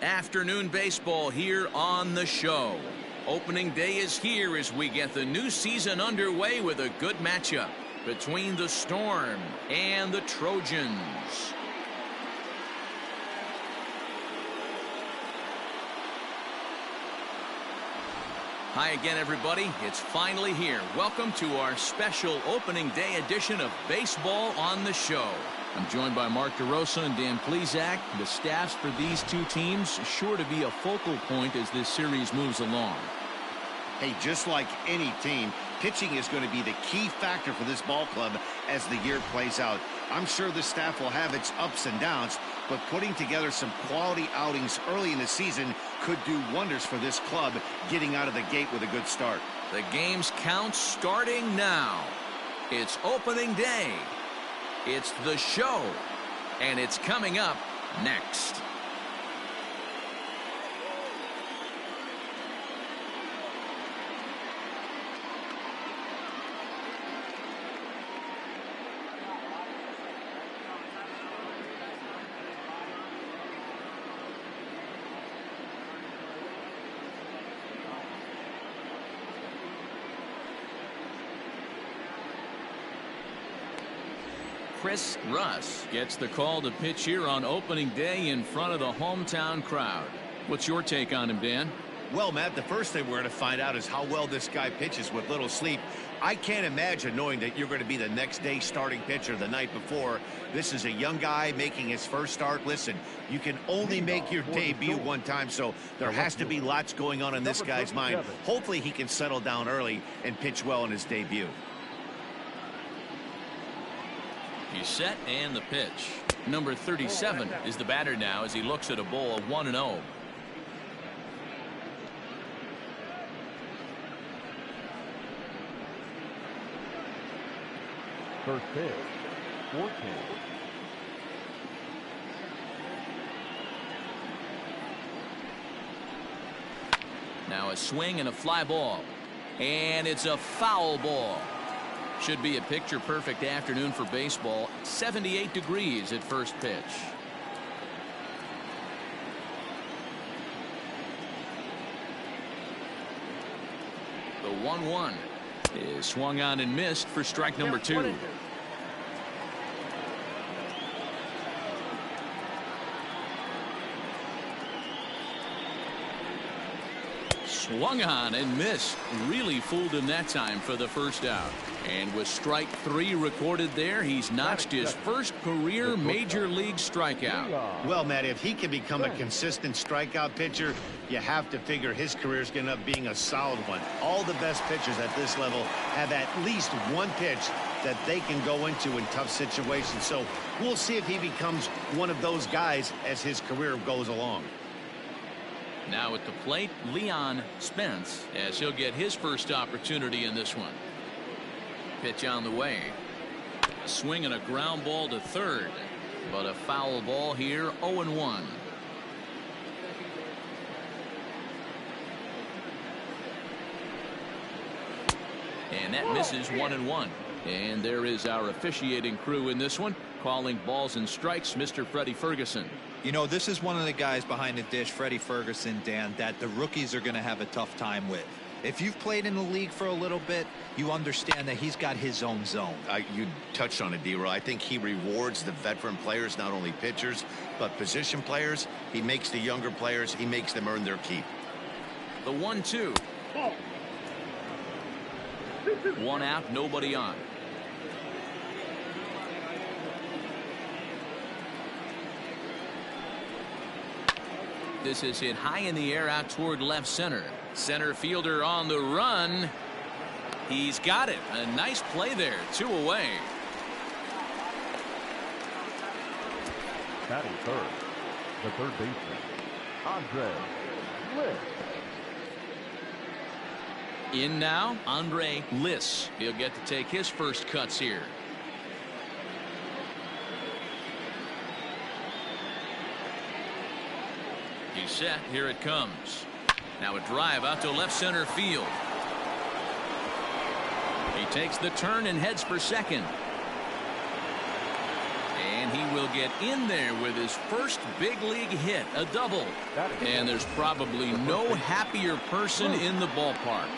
Afternoon baseball here on the show. Opening day is here as we get the new season underway with a good matchup between the Storm and the Trojans. Hi again, everybody. It's finally here. Welcome to our special opening day edition of Baseball on the Show. I'm joined by Mark DeRosa and Dan Plesac. The staffs for these two teams sure to be a focal point as this series moves along. Hey, just like any team, pitching is going to be the key factor for this ball club as the year plays out. I'm sure the staff will have its ups and downs, but putting together some quality outings early in the season could do wonders for this club getting out of the gate with a good start. The game's count starting now. It's opening day. It's the show, and it's coming up next. Chris Russ gets the call to pitch here on opening day in front of the hometown crowd. What's your take on him, Dan? Well, Matt, the first thing we're going to find out is how well this guy pitches with little sleep. I can't imagine knowing that you're going to be the next day starting pitcher the night before. This is a young guy making his first start. Listen, you can only make your debut one time, so there has to be lots going on in this guy's mind. Hopefully he can settle down early and pitch well in his debut. He's set, and the pitch. Number 37 is the batter now as he looks at a ball of 1-0. First pitch, 14. Now a swing and a fly ball. And it's a foul ball. Should be a picture-perfect afternoon for baseball. 78 degrees at first pitch. The 1-1 is swung on and missed for strike number 2. Swung on and missed. Really fooled him that time for the first out. And with strike 3 recorded there, he's notched his first career major league strikeout. Well, Matt, if he can become a consistent strikeout pitcher, you have to figure his career is going to end up being a solid one. All the best pitchers at this level have at least one pitch that they can go into in tough situations. So we'll see if he becomes one of those guys as his career goes along. Now at the plate, Leon Spence, as he'll get his first opportunity in this one. Pitch on the way. A swing and a ground ball to third, but a foul ball here. 0-1. And that misses. 1-1. And there is our officiating crew in this one, calling balls and strikes, Mr. Freddie Ferguson. You know, this is one of the guys behind the dish, Freddie Ferguson, Dan, that the rookies are going to have a tough time with. If you've played in the league for a little bit, you understand that he's got his own zone. You touched on it, D-Roy. I think he rewards the veteran players, not only pitchers, but position players. He makes the younger players, he makes them earn their keep. The 1-2. 1 out, nobody on. This is hit high in the air out toward left center. Center fielder on the run. He's got it. A nice play there. 2 away. Batting third, the third baseman, Andre Liss. In now, Andre Liss. He'll get to take his first cuts here. He's set. Here it comes. Now a drive out to left center field. He takes the turn and heads for second. And he will get in there with his first big league hit, a double. And there's probably no happier person in the ballpark.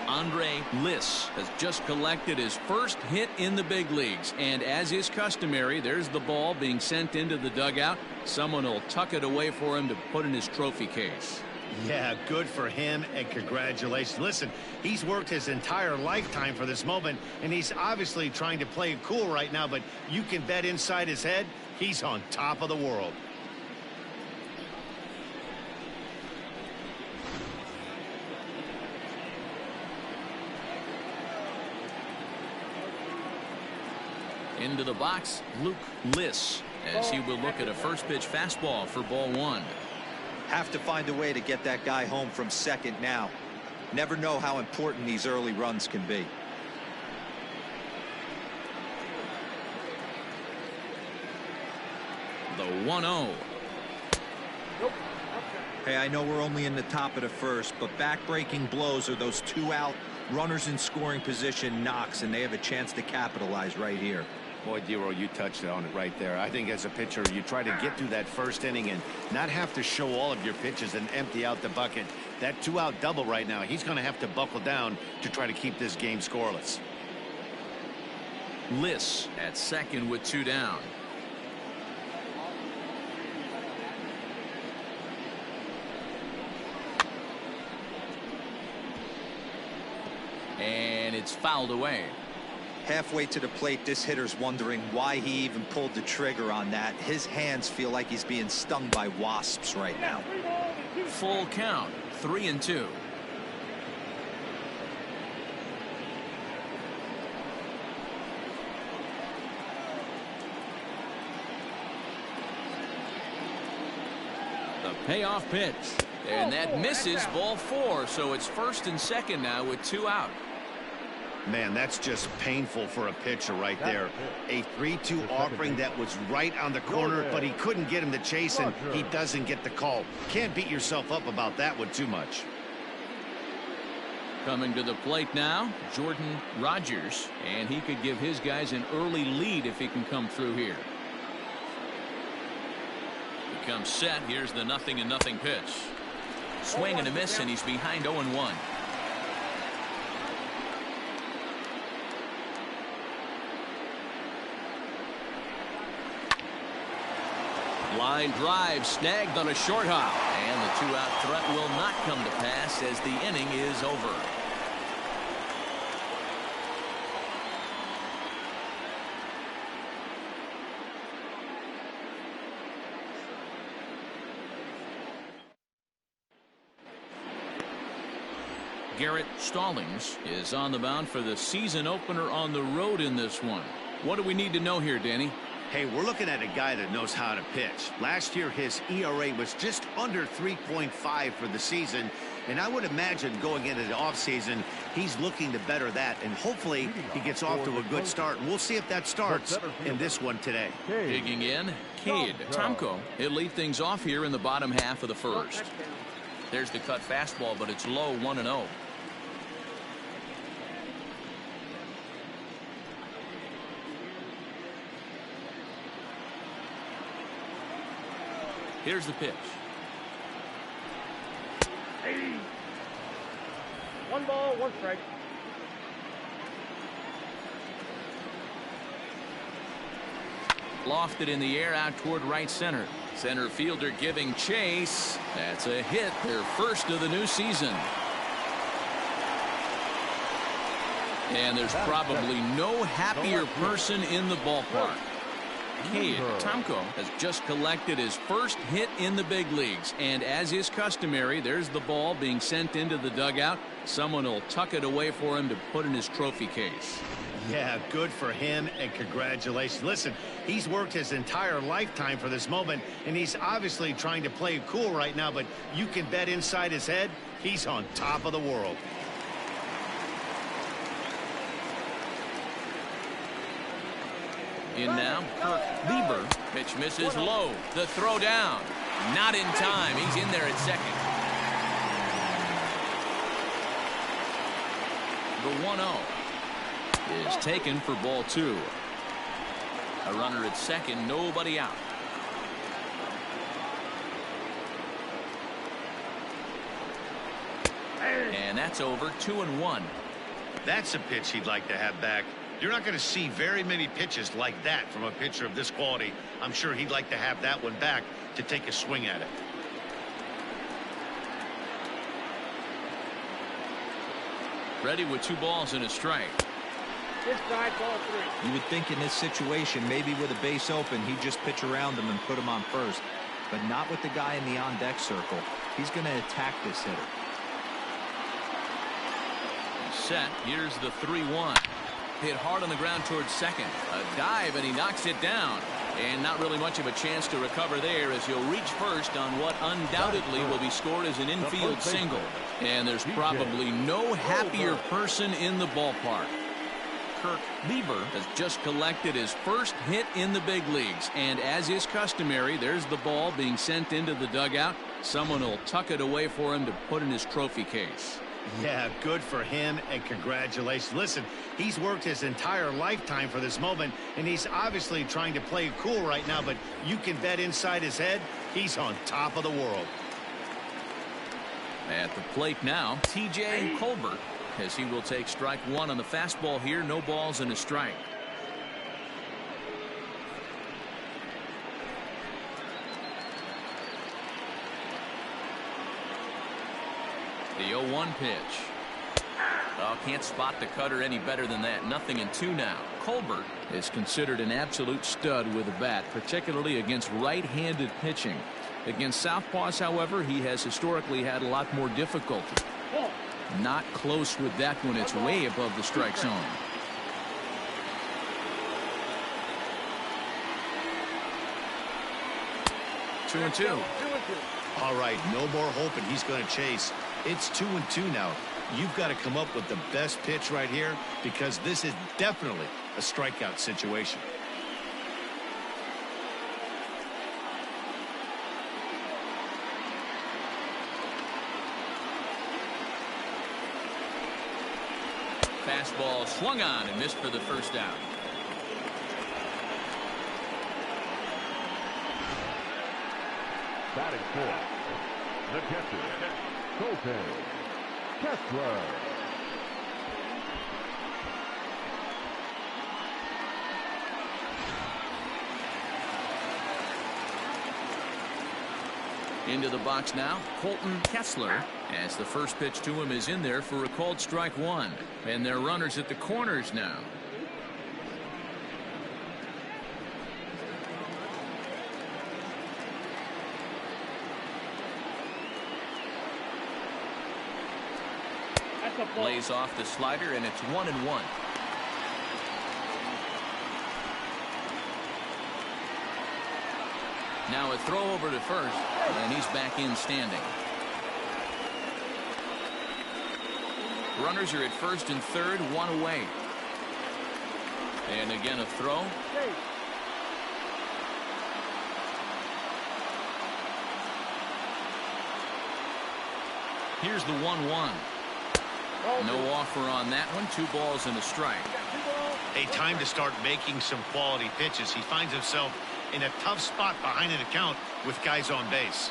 Andre Liss has just collected his first hit in the big leagues. And as is customary, there's the ball being sent into the dugout. Someone will tuck it away for him to put in his trophy case. Yeah, good for him, and congratulations. Listen, he's worked his entire lifetime for this moment, and he's obviously trying to play it cool right now, but you can bet inside his head, he's on top of the world. Into the box, Luke Liss, as he will look at a first pitch fastball for ball one. Have to find a way to get that guy home from second now. Never know how important these early runs can be. The 1-0. Hey, I know we're only in the top of the first, but back-breaking blows are those 2 out, runners in scoring position knocks, and they have a chance to capitalize right here. Boy, Dero, you touched on it right there. I think as a pitcher, you try to get through that first inning and not have to show all of your pitches and empty out the bucket. That 2-out double right now, he's going to have to buckle down to try to keep this game scoreless. Liss at second with 2 down. And it's fouled away. Halfway to the plate, this hitter's wondering why he even pulled the trigger on that. His hands feel like he's being stung by wasps right now. Full count, 3-2. The payoff pitch, and that misses, ball 4, so it's first and second now with 2 out. Man, that's just painful for a pitcher right there. A 3-2 offering that was right on the corner, but he couldn't get him to chase, and he doesn't get the call. Can't beat yourself up about that one too much. Coming to the plate now, Jordan Rogers, and he could give his guys an early lead if he can come through here. He comes set. Here's the 0-0 pitch. Swing and a miss, and he's behind 0-1. Line drive snagged on a short hop, and the 2-out threat will not come to pass as the inning is over. Garrett Stallings is on the mound for the season opener on the road in this one. What do we need to know here, Danny? Hey, we're looking at a guy that knows how to pitch. Last year, his ERA was just under 3.5 for the season, and I would imagine going into the offseason, he's looking to better that, and hopefully he gets off to a good start. And we'll see if that starts in this one today. Digging in, Cade Tomko. He'll lead things off here in the bottom half of the first. There's the cut fastball, but it's low, 1-0. Here's the pitch. 1 ball, 1 strike. Lofted in the air out toward right center. Center fielder giving chase. That's a hit, their first of the new season. And there's probably no happier person in the ballpark. Cade Tomko has just collected his first hit in the big leagues, and as is customary, there's the ball being sent into the dugout. Someone will tuck it away for him to put in his trophy case. Yeah, good for him, and congratulations. Listen, he's worked his entire lifetime for this moment, and he's obviously trying to play it cool right now, but you can bet inside his head, he's on top of the world. In now, Kirk Lieber. Pitch misses low. The throw down. Not in time. He's in there at second. The 1-0 is taken for ball 2. A runner at second, nobody out. And that's over. 2-1. That's a pitch he'd like to have back. You're not going to see very many pitches like that from a pitcher of this quality. I'm sure he'd like to have that one back to take a swing at it. Ready with 2 balls and a strike. Inside, ball 3. You would think in this situation, maybe with a base open, he'd just pitch around him and put him on first. But not with the guy in the on-deck circle. He's going to attack this hitter. Set. Here's the 3-1. Hit hard on the ground towards second. A dive, and he knocks it down. And not really much of a chance to recover there as he'll reach first on what undoubtedly will be scored as an infield single. And there's probably no happier person in the ballpark. Kirk Lieber has just collected his first hit in the big leagues. And as is customary, there's the ball being sent into the dugout. Someone will tuck it away for him to put in his trophy case. Yeah, good for him, and congratulations. Listen, he's worked his entire lifetime for this moment, and he's obviously trying to play it cool right now, but you can bet inside his head, he's on top of the world. At the plate now, TJ Colbert, as he will take strike 1 on the fastball here. No balls and a strike. The 0-1 pitch. Oh, can't spot the cutter any better than that. 0-2 now. Colbert is considered an absolute stud with a bat, particularly against right-handed pitching. Against southpaws, however, he has historically had a lot more difficulty. Not close with that one. It's way above the strike zone. Two and two. All right, no more hoping he's going to chase. It's 2-2 now. You've got to come up with the best pitch right here, because this is definitely a strikeout situation. Fastball swung on and missed for the first out. Batting fourth, the catcher, Colton Kessler. Into the box now, Colton Kessler, as the first pitch to him is in there for a called strike 1. And they're runners at the corners now. Lays off the slider, and it's 1-1. Now a throw over to first, and he's back in standing. Runners are at first and third, 1 away. And again a throw. Here's the 1-1. No offer on that one. 2 balls and a strike. A time to start making some quality pitches. He finds himself in a tough spot behind an account with guys on base.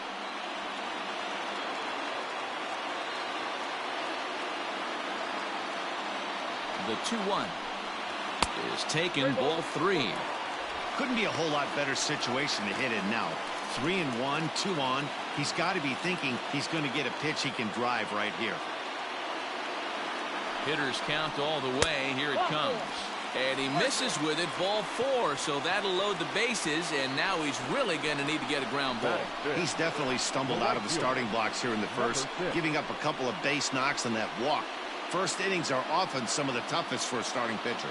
The 2-1 is taken. Ball 3. Couldn't be a whole lot better situation to hit in now. 3-1, 2 on. He's got to be thinking he's going to get a pitch he can drive right here. Hitters count all the way. Here it comes. And he misses with it. Ball 4. So that'll load the bases. And now he's really going to need to get a ground ball. He's definitely stumbled out of the starting blocks here in the first, giving up a couple of base knocks on that walk. First innings are often some of the toughest for a starting pitcher.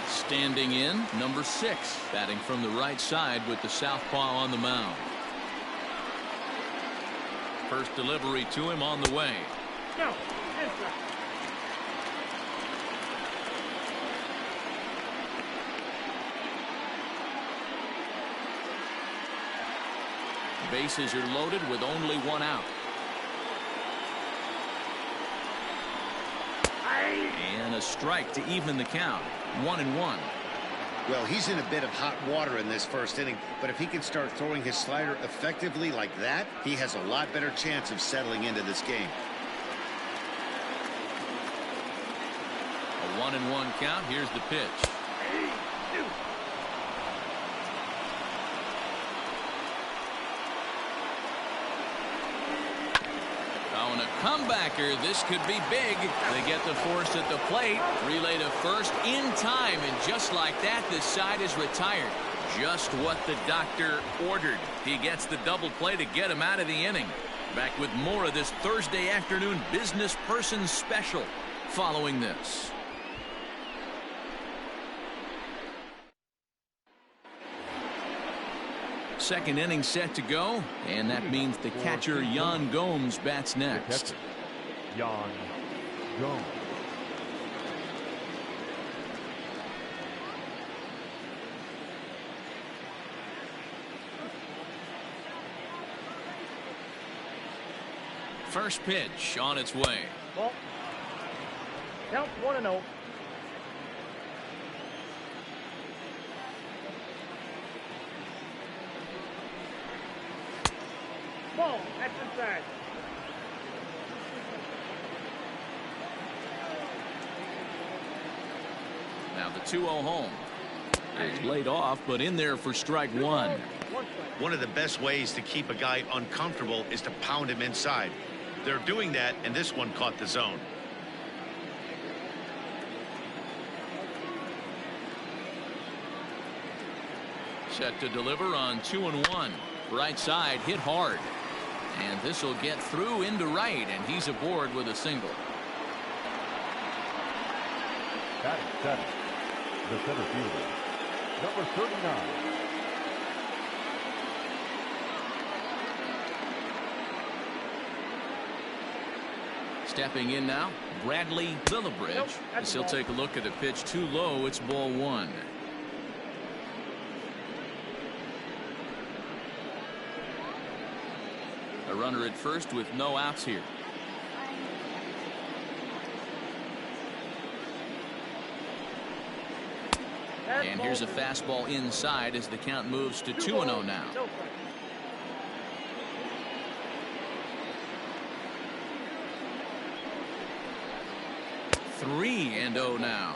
Standing in, number 6, batting from the right side with the southpaw on the mound. First delivery to him on the way. Go. Bases are loaded with only 1 out. And a strike to even the count. 1-1. Well, he's in a bit of hot water in this first inning, but if he can start throwing his slider effectively like that, he has a lot better chance of settling into this game. A 1-1 count. Here's the pitch. Oh, and a comebacker. This could be big. They get the force at the plate. Relay to first in time. And just like that, this side is retired. Just what the doctor ordered. He gets the double play to get him out of the inning. Back with more of this Thursday afternoon business person special following this. Second inning set to go, and that means the catcher Yan Gomes bats next. Yan Gomes. First pitch on its way. Ball. Count 1-0. Ball. That's inside. Now the 2-0 home. It's laid off, but in there for strike one. One of the best ways to keep a guy uncomfortable is to pound him inside. They're doing that, and this one caught the zone. Set to deliver on 2-1. Right side hit hard. And this will get through into right, and he's aboard with a single. Batting seventh, the center fielder, number 39. Stepping in now, Bradley Lillibridge. Nope, As he'll take a look at a pitch too low. It's ball one. A runner at first with no outs here. And here's a fastball inside as the count moves to 2-0 now. 3-0 now.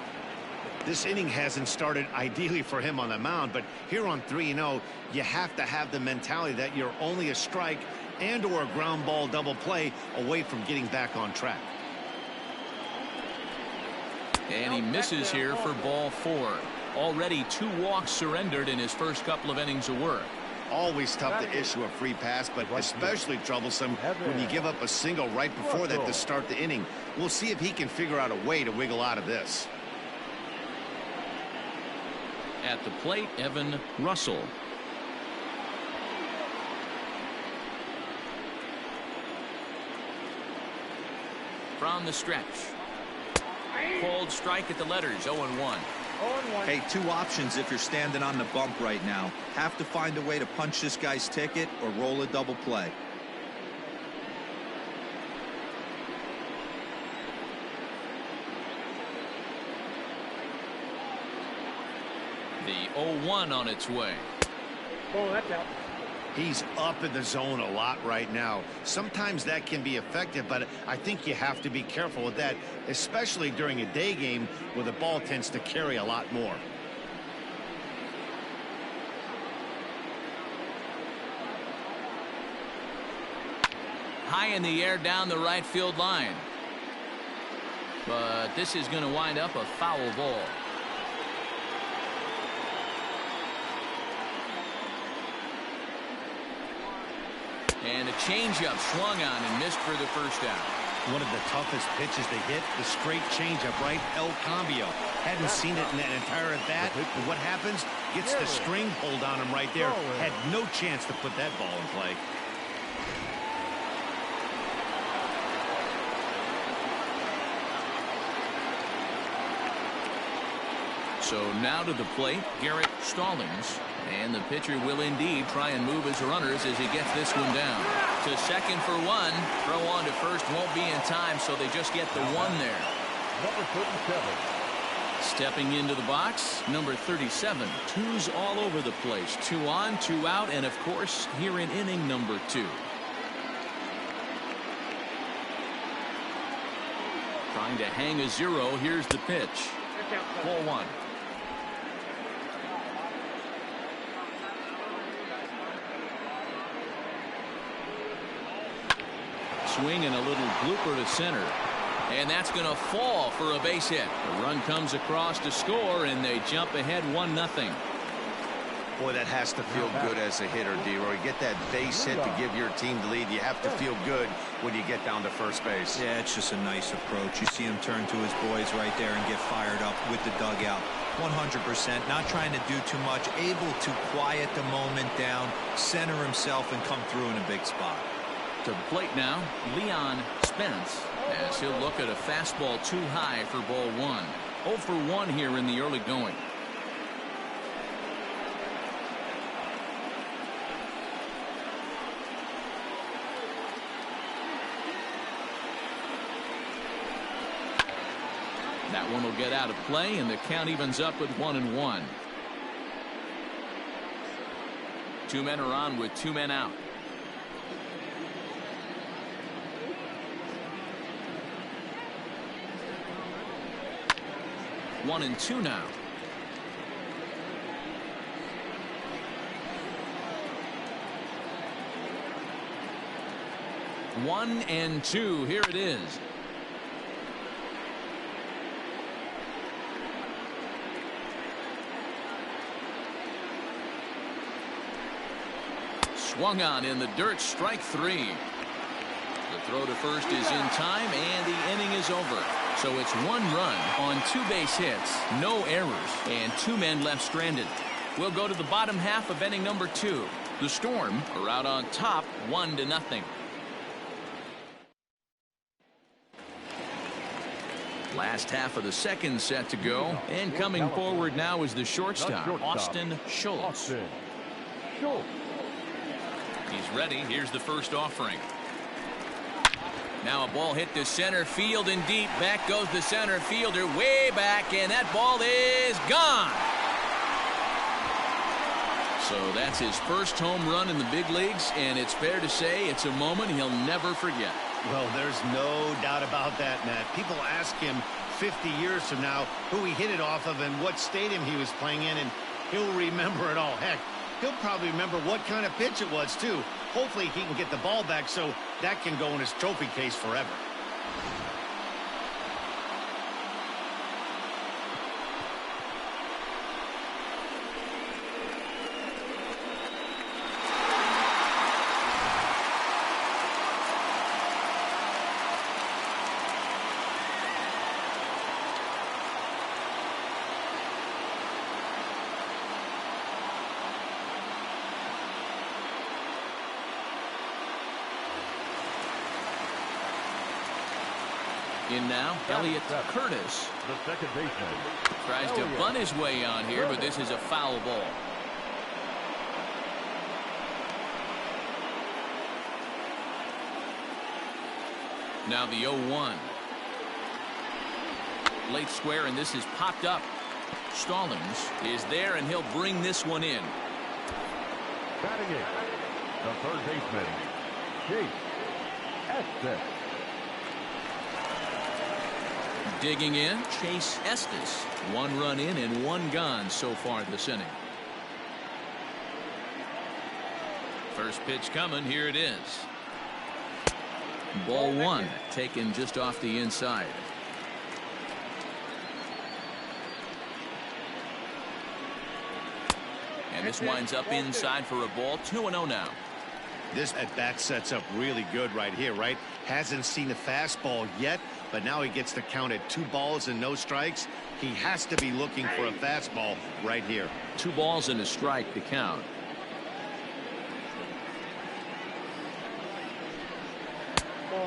This inning hasn't started ideally for him on the mound, but here on 3-0, you have to have the mentality that you're only a strike and or a ground ball double play away from getting back on track. And he misses here for ball four. Already 2 walks surrendered in his first couple of innings of work. Always tough to issue a free pass, but especially troublesome when you give up a single right before that to start the inning. We'll see if he can figure out a way to wiggle out of this. At the plate, Evan Russell. From the stretch. Cold strike at the letters, 0-1. Hey, 2 options if you're standing on the bump right now. Have to find a way to punch this guy's ticket or roll a double play. The 0-1 on its way. Oh, that's out. He's up in the zone a lot right now. Sometimes that can be effective, but I think you have to be careful with that, especially during a day game where the ball tends to carry a lot more. High in the air down the right field line. But this is going to wind up a foul ball. And a changeup swung on and missed for the first out. One of the toughest pitches to hit, the straight changeup, right? El Cambio. Hadn't seen it in that entire at bat. And what happens? Gets the string pulled on him right there. Had no chance to put that ball in play. So now to the plate, Garrett Stallings. And the pitcher will indeed try and move his runners as he gets this one down. To second for one. Throw on to first won't be in time, so they just get the one there. Number 37. Stepping into the box, number 37. Twos all over the place. 2 on, 2 out, and of course, here in inning number 2. Trying to hang a 0. Here's the pitch. Ball 1. Swing and a little blooper to center. And that's going to fall for a base hit. The run comes across to score, and they jump ahead 1-0. Boy, that has to feel good as a hitter, D-Roy. Get that base hit to give your team the lead. You have to feel good when you get down to first base. Yeah, it's just a nice approach. You see him turn to his boys right there and get fired up with the dugout. 100%, not trying to do too much, able to quiet the moment down, center himself, and come through in a big spot. To the plate now, Leon Spence, as he'll look at a fastball too high for ball 1. 0 for 1 here in the early going. That one will get out of play, and the count evens up with 1-1. 2 men are on with 2 men out. One and 2 now. One and 2. Here it is. Swung on in the dirt. Strike 3. The throw to first is in time, and the inning is over. So it's 1 run on 2 base hits, no errors, and 2 men left stranded. We'll go to the bottom half of inning number 2. The Storm are out on top 1-0. Last half of the second set to go, and coming forward now is the shortstop, Austin Schultz. He's ready. Here's the first offering. Now a ball hit to center field and deep. Back goes the center fielder way back, and that ball is gone. So that's his first home run in the big leagues, and it's fair to say it's a moment he'll never forget. Well, there's no doubt about that, Matt. People ask him 50 years from now who he hit it off of and what stadium he was playing in, and he'll remember it all. Heck, he'll probably remember what kind of pitch it was, too. Hopefully he can get the ball back so that can go in his trophy case forever. In now, Elliott Curtis. The second baseman. Tries to bunt his way on here, but this is a foul ball. Now the 0-1. Late square, and this is popped up. Stallings is there, and he'll bring this one in. Batting it, the third baseman, Chase Estes. Digging in, Chase Estes. 1 run in and 1 gone so far this inning. First pitch coming. Here it is. Ball 1, taken just off the inside. And this winds up inside for a ball. 2-0 now. This at-bat sets up really good right here, right? Hasn't seen a fastball yet, but now he gets the count at 2 balls and no strikes. He has to be looking for a fastball right here. 2 balls and a strike to count.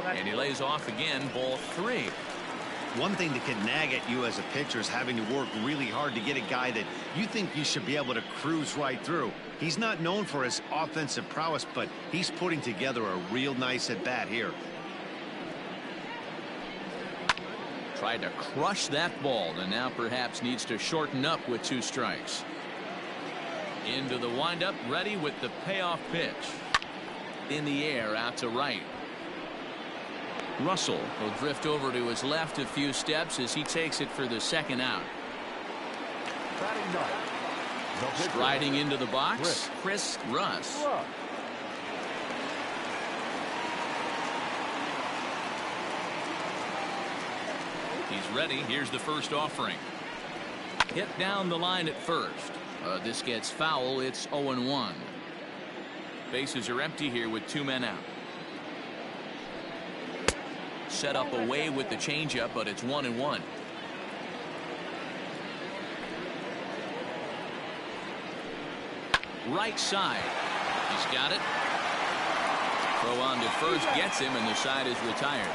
And he lays off again. Ball 3. One thing that can nag at you as a pitcher is having to work really hard to get a guy that you think you should be able to cruise right through. He's not known for his offensive prowess, but he's putting together a real nice at-bat here. Tried to crush that ball and now perhaps needs to shorten up with 2 strikes. Into the windup, ready with the payoff pitch. In the air, out to right. Russell will drift over to his left a few steps as he takes it for the 2nd out. Striding into the box, Chris Russ. He's ready. Here's the first offering. Hit down the line at first. This gets foul. It's 0-1. Bases are empty here with 2 men out. Set up away with the changeup, but it's 1-1. Right side. He's got it. Throw on to first gets him, and the side is retired.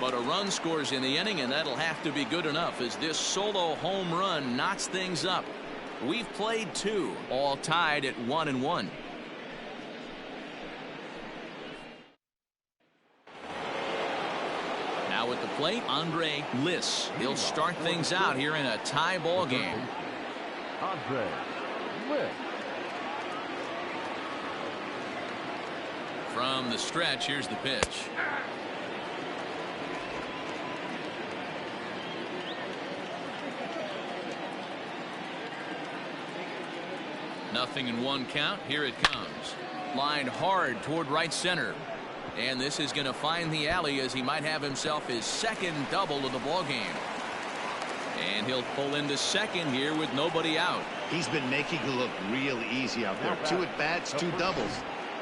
But a run scores in the inning, and that'll have to be good enough as this solo home run knocks things up. We've played 2, all tied at 1-1. Now at the plate, Andre Liss. He'll start things out here in a tie ball game. Andre Liss. From the stretch, here's the pitch. Nothing in 1 count. Here it comes. Lined hard toward right center. And this is going to find the alley as he might have himself his 2nd double of the ball game. And he'll pull into second here with nobody out. He's been making it look real easy out there. 2 at-bats, 2 doubles.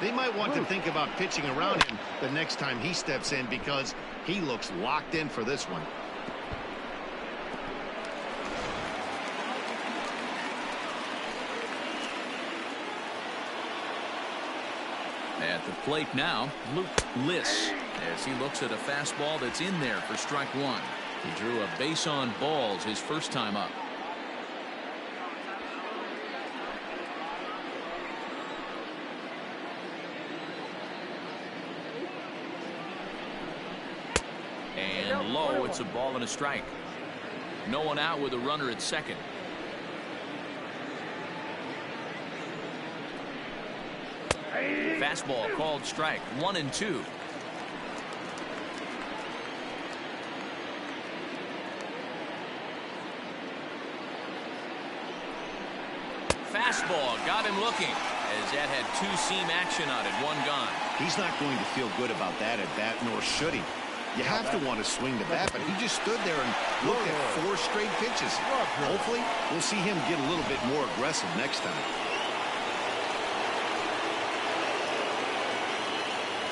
They might want to think about pitching around him the next time he steps in because he looks locked in for this one. At the plate now, Luke Liss, as he looks at a fastball that's in there for strike 1. He drew a base on balls his first time up. And low, it's a ball and a strike. No one out with a runner at second. Fastball called strike. 1-2. Fastball got him looking as that had 2-seam action on it. 1 gone. He's not going to feel good about that at bat, nor should he. You have to want to swing the bat, but he just stood there and looked at 4 straight pitches. Hopefully, we'll see him get a little bit more aggressive next time.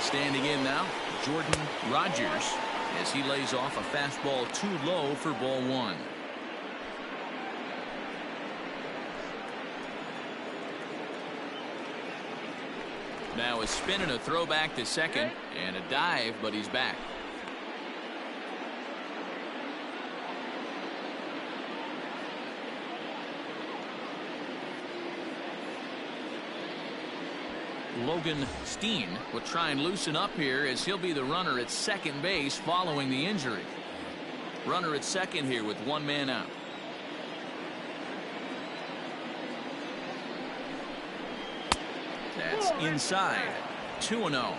Standing in now, Jordan Rogers, as he lays off a fastball too low for ball 1. Now a spin and a throw back to second, and a dive, but he's back. Logan Steen will try and loosen up here as he'll be the runner at second base following the injury. Runner at second here with 1 man out. That's inside. 2-0.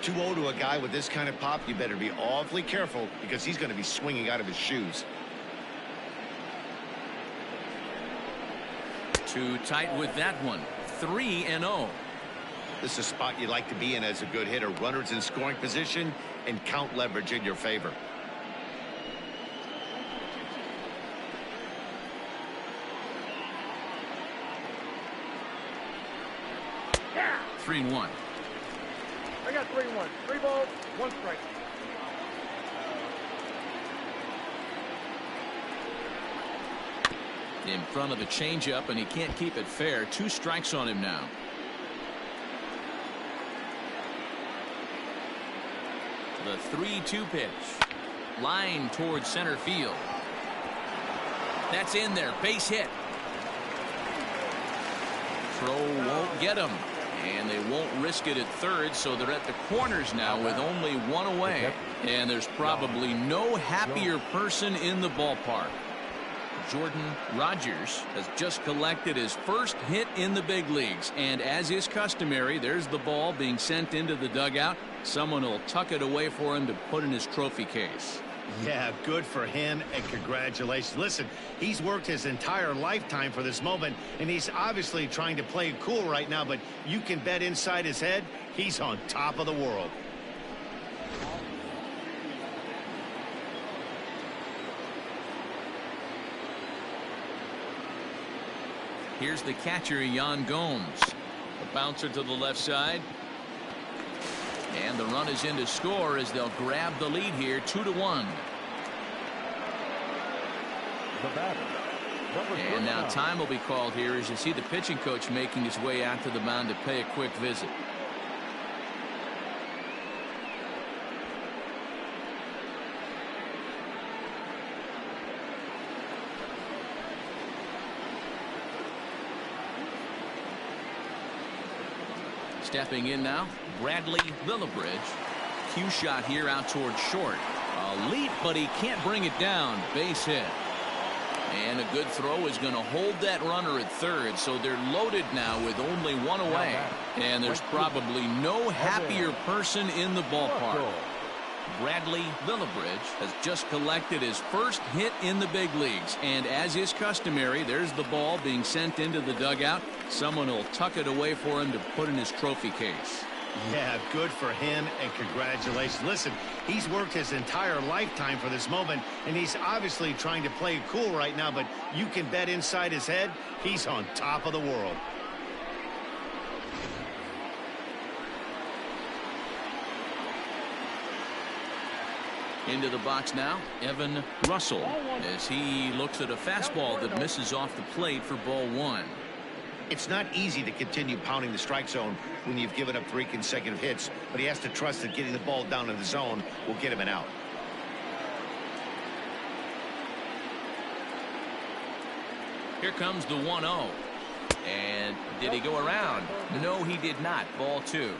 2-0 to a guy with this kind of pop, you better be awfully careful because he's going to be swinging out of his shoes. Too tight with that one. 3-0. This is a spot you like to be in as a good hitter. Runners in scoring position and count leverage in your favor. Yeah. 3-1. I got 3-1. 3 balls, 1 strike. In front of the changeup, and he can't keep it fair. 2 strikes on him now. The 3-2 pitch. Line towards center field. That's in there. Base hit. Throw won't get him. And they won't risk it at third, so they're at the corners now with only one away. And there's probably no happier person in the ballpark. Jordan Rodgers has just collected his first hit in the big leagues. And as is customary, there's the ball being sent into the dugout. Someone will tuck it away for him to put in his trophy case. Yeah, good for him, and congratulations. Listen, he's worked his entire lifetime for this moment, and he's obviously trying to play it cool right now, but you can bet inside his head, he's on top of the world. Here's the catcher, Jonhs. A bouncer to the left side. And the run is in to score as they'll grab the lead here, 2-1. And now time will be called here as you see the pitching coach making his way out to the mound to pay a quick visit. Stepping in now, Bradley Lillibridge. Cue shot here out towards short. A leap, but he can't bring it down. Base hit. And a good throw is going to hold that runner at third, so they're loaded now with only one away. And there's probably no happier person in the ballpark. Bradley Lillibridge has just collected his first hit in the big leagues. And as is customary, there's the ball being sent into the dugout. Someone will tuck it away for him to put in his trophy case. Yeah, good for him, and congratulations. Listen, he's worked his entire lifetime for this moment, and he's obviously trying to play it cool right now, but you can bet inside his head, he's on top of the world. Into the box now, Evan Russell, as he looks at a fastball that misses off the plate for ball one. It's not easy to continue pounding the strike zone when you've given up 3 consecutive hits, but he has to trust that getting the ball down in the zone will get him an out. Here comes the 1-0. And did he go around? No, he did not. Ball 2.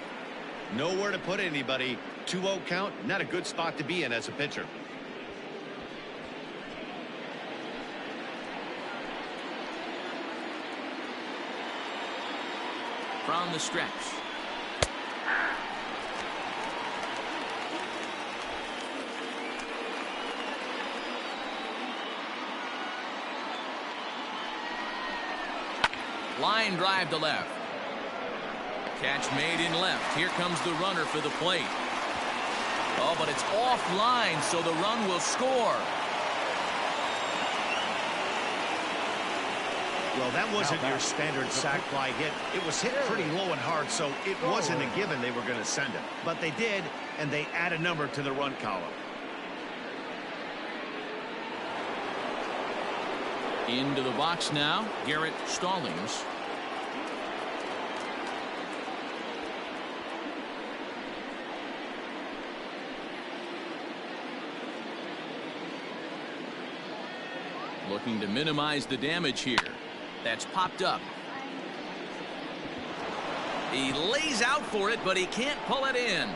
Nowhere to put anybody. 2-0 count, not a good spot to be in as a pitcher. From the stretch. Line drive to left. Catch made in left. Here comes the runner for the plate. Oh, but it's offline, so the run will score. Well, that wasn't your standard sac fly hit. It was hit pretty low and hard, so it wasn't a given they were going to send it. But they did, and they add a number to the run column. Into the box now, Garrett Stallings. Looking to minimize the damage here. That's popped up. He lays out for it, but he can't pull it in.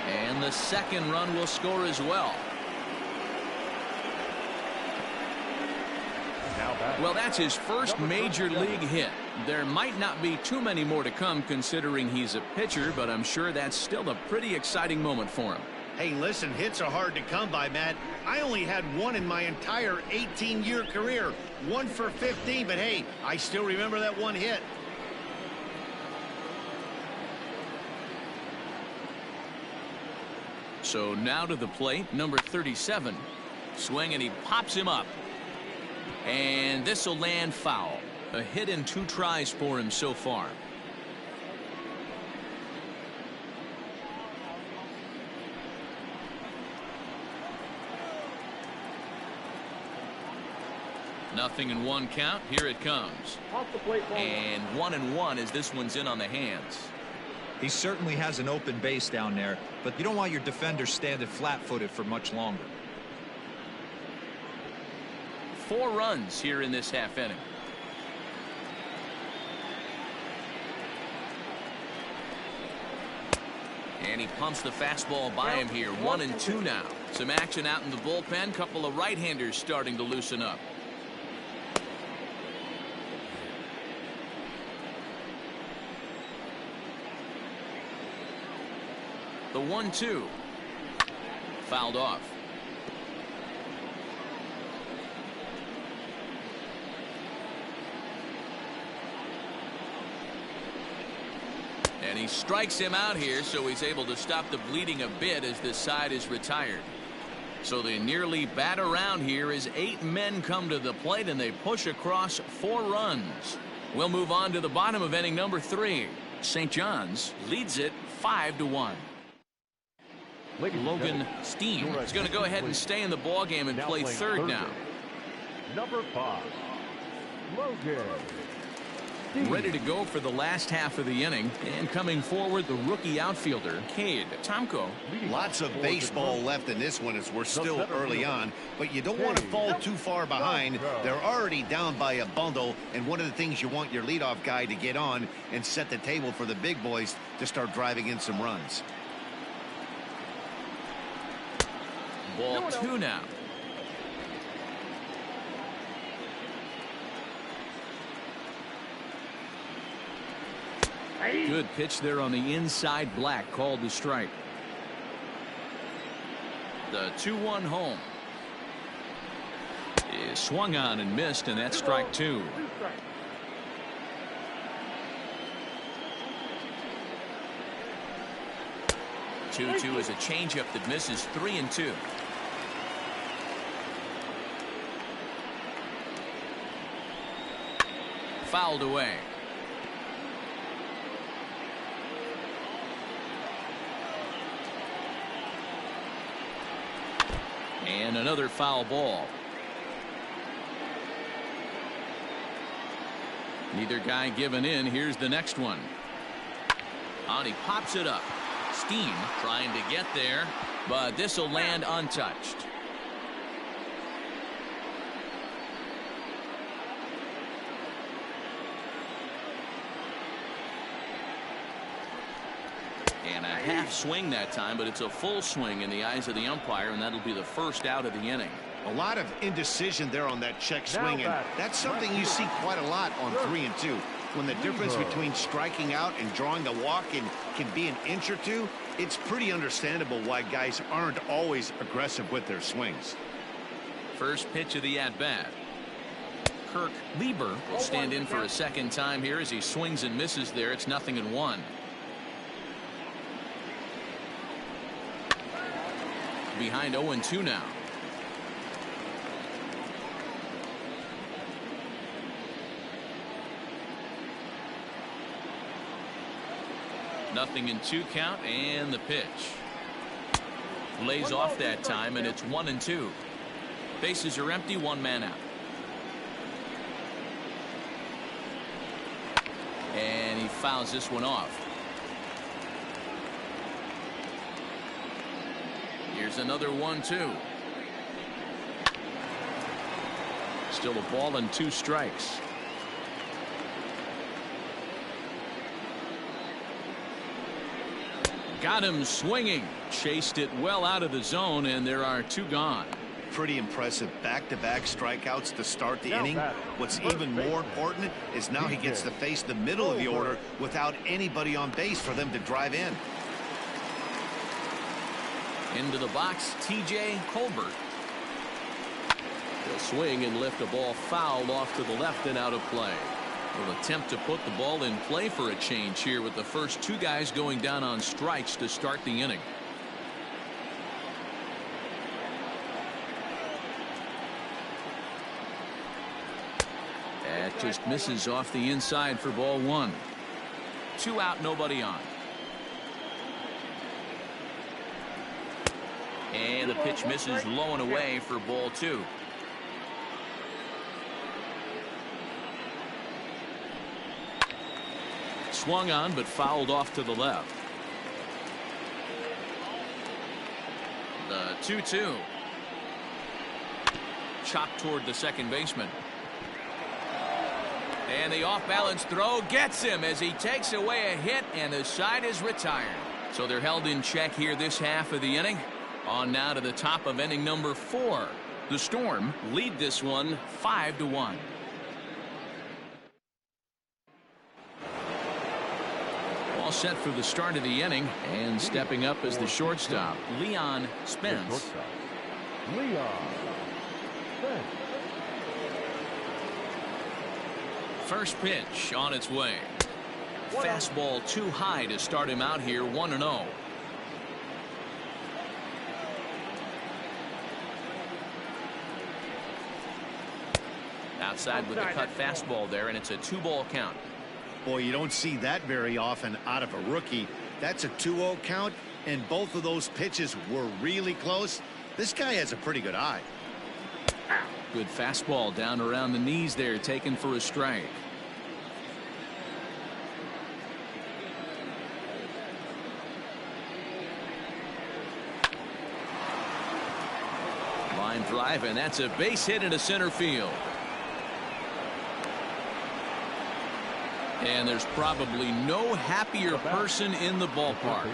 And the second run will score as well. Well, that's his first major league hit. There might not be too many more to come considering he's a pitcher, but I'm sure that's still a pretty exciting moment for him. Hey, listen, hits are hard to come by, Matt. I only had one in my entire 18-year career. 1 for 15, but hey, I still remember that one hit. So now to the plate, number 37. Swing, and he pops him up. And this will land foul. A hit in 2 tries for him so far. Nothing in 1 count. Here it comes. And 1-1 as this one's in on the hands. He certainly has an open base down there, but you don't want your defender standing flat-footed for much longer. 4 runs here in this half inning. And he pumps the fastball by him here. 1-2 now. Some action out in the bullpen. Couple of right-handers starting to loosen up. The 1-2. Fouled off. And he strikes him out here, so he's able to stop the bleeding a bit as this side is retired. So they nearly bat around here as 8 men come to the plate and they push across 4 runs. We'll move on to the bottom of inning number 3. St. John's leads it 5-1. Logan Steen is going to go ahead and stay in the ball game and play third now. Number 5, Logan. Ready to go for the last half of the inning, and coming forward the rookie outfielder Cade Tomko. Lots of baseball left in this one as we're still early on, but you don't want to fall too far behind. They're already down by a bundle, and one of the things you want your leadoff guy to get on and set the table for the big boys to start driving in some runs. Ball 2 now. Good pitch there on the inside. Black called the strike. The 2-1 home is swung on and missed, and that's strike 2. 2-2 is a changeup that misses. 3-2. Fouled away. And another foul ball. Neither guy giving in. Here's the next one. And he pops it up. Steen trying to get there, but this will land untouched. And a half swing that time, but it's a full swing in the eyes of the umpire, and that'll be the first out of the inning. A lot of indecision there on that check swing, and that's something you see quite a lot on 3-2. When the difference between striking out and drawing a walk can be an inch or two, it's pretty understandable why guys aren't always aggressive with their swings. First pitch of the at-bat. Kirk Lieber will stand in for a second time here as he swings and misses there. It's 0-1. Behind 0-2 now. Nothing in 2 count, and the pitch lays off that time, and it's 1-2. Bases are empty, 1 man out. And he fouls this one off. Here's another 1-2. Still a ball and 2 strikes. Got him swinging. Chased it well out of the zone, and there are 2 gone. Pretty impressive back-to-back strikeouts to start the inning. What's even more important is now he gets to face the middle of the order without anybody on base for them to drive in. Into the box, TJ Colbert. He'll swing and lift a ball fouled off to the left and out of play. Will attempt to put the ball in play for a change here with the first 2 guys going down on strikes to start the inning. That just misses off the inside for ball 1. 2 out, nobody on. And the pitch misses low and away for ball 2. Swung on but fouled off to the left. The 2-2. Chopped toward the second baseman. And the off-balance throw gets him as he takes away a hit, and the side is retired. So they're held in check here this half of the inning. On now to the top of inning number 4. The Storm lead this one 5-1. All set for the start of the inning, and stepping up as the shortstop, Leon Spence. First pitch on its way. Fastball too high to start him out here, 1-0. Outside with the cut fastball there, and it's a 2-ball count. Boy, you don't see that very often out of a rookie. That's a 2-0 count, and both of those pitches were really close. This guy has a pretty good eye. Good fastball down around the knees there, taken for a strike. Line drive, and that's a base hit into center field. And there's probably no happier person in the ballpark.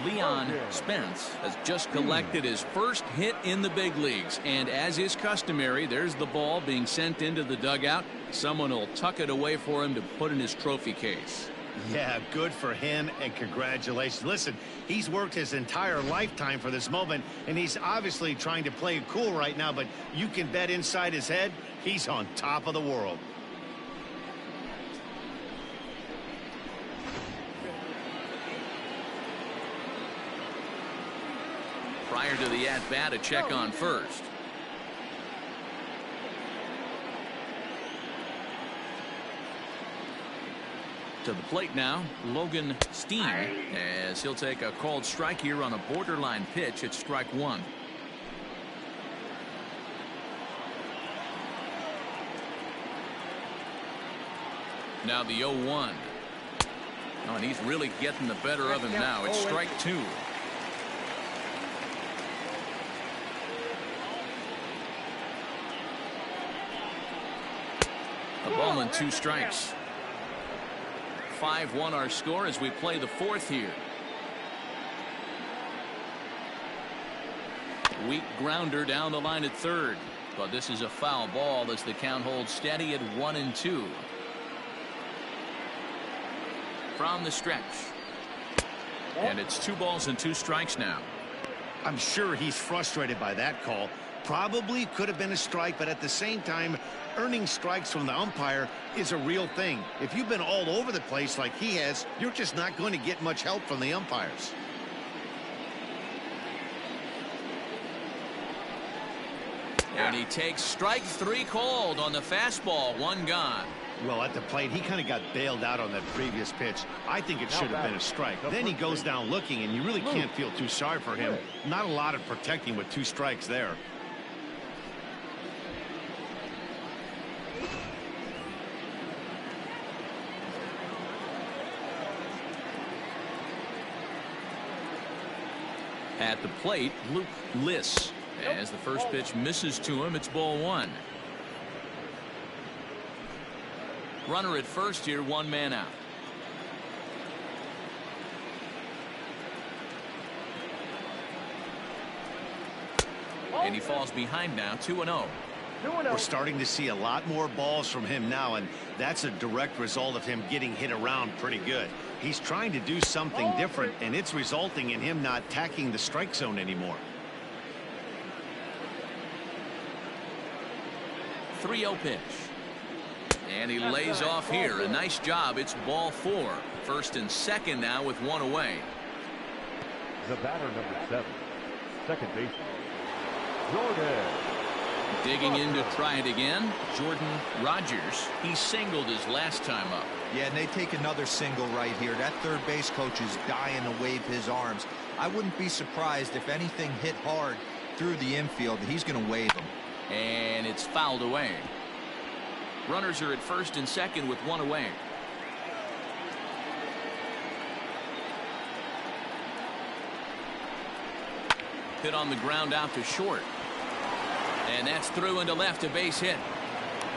Leon Spence has just collected his first hit in the big leagues, and as is customary, there's the ball being sent into the dugout. Someone will tuck it away for him to put in his trophy case. Yeah, good for him, and congratulations. Listen, he's worked his entire lifetime for this moment, and he's obviously trying to play it cool right now, but you can bet inside his head he's on top of the world. Prior to the at-bat, a check on first. To the plate now, Logan Steen, as he'll take a called strike here on a borderline pitch at strike 1. Now the 0-1. Oh, and he's really getting the better of him now. It's strike 2. A ball and 2 strikes. 5-1 our score as we play the 4th here. Weak grounder down the line at third, but this is a foul ball as the count holds steady at 1-2. From the stretch, and it's 2 balls and 2 strikes now. I'm sure he's frustrated by that call. Probably could have been a strike, but at the same time, earning strikes from the umpire is a real thing. If you've been all over the place like he has, you're just not going to get much help from the umpires. And he takes strike 3 called on the fastball. 1 gone. Well, at the plate, he kind of got bailed out on that previous pitch. I think it should have been a strike. Then he goes down looking, and you really can't feel too sorry for him. Not a lot of protecting with 2 strikes there. At the plate, Luke Liss. As the first pitch misses to him, it's ball 1. Runner at first here, 1 man out. And he falls behind now, 2-0. We're starting to see a lot more balls from him now, and that's a direct result of him getting hit around pretty good. He's trying to do something different, and it's resulting in him not attacking the strike zone anymore. 3-0 pitch. And he lays off here. A nice job. It's ball 4. First and second now with 1 away. The batter, number 7, second baseman, Jordan. Digging in to try it again, Jordan Rogers. He singled his last time up. Yeah, and they take another single right here. That third base coach is dying to wave his arms. I wouldn't be surprised if anything hit hard through the infield. He's going to wave them. And it's fouled away. Runners are at first and second with 1 away. Hit on the ground out to short. And that's through into left, a base hit.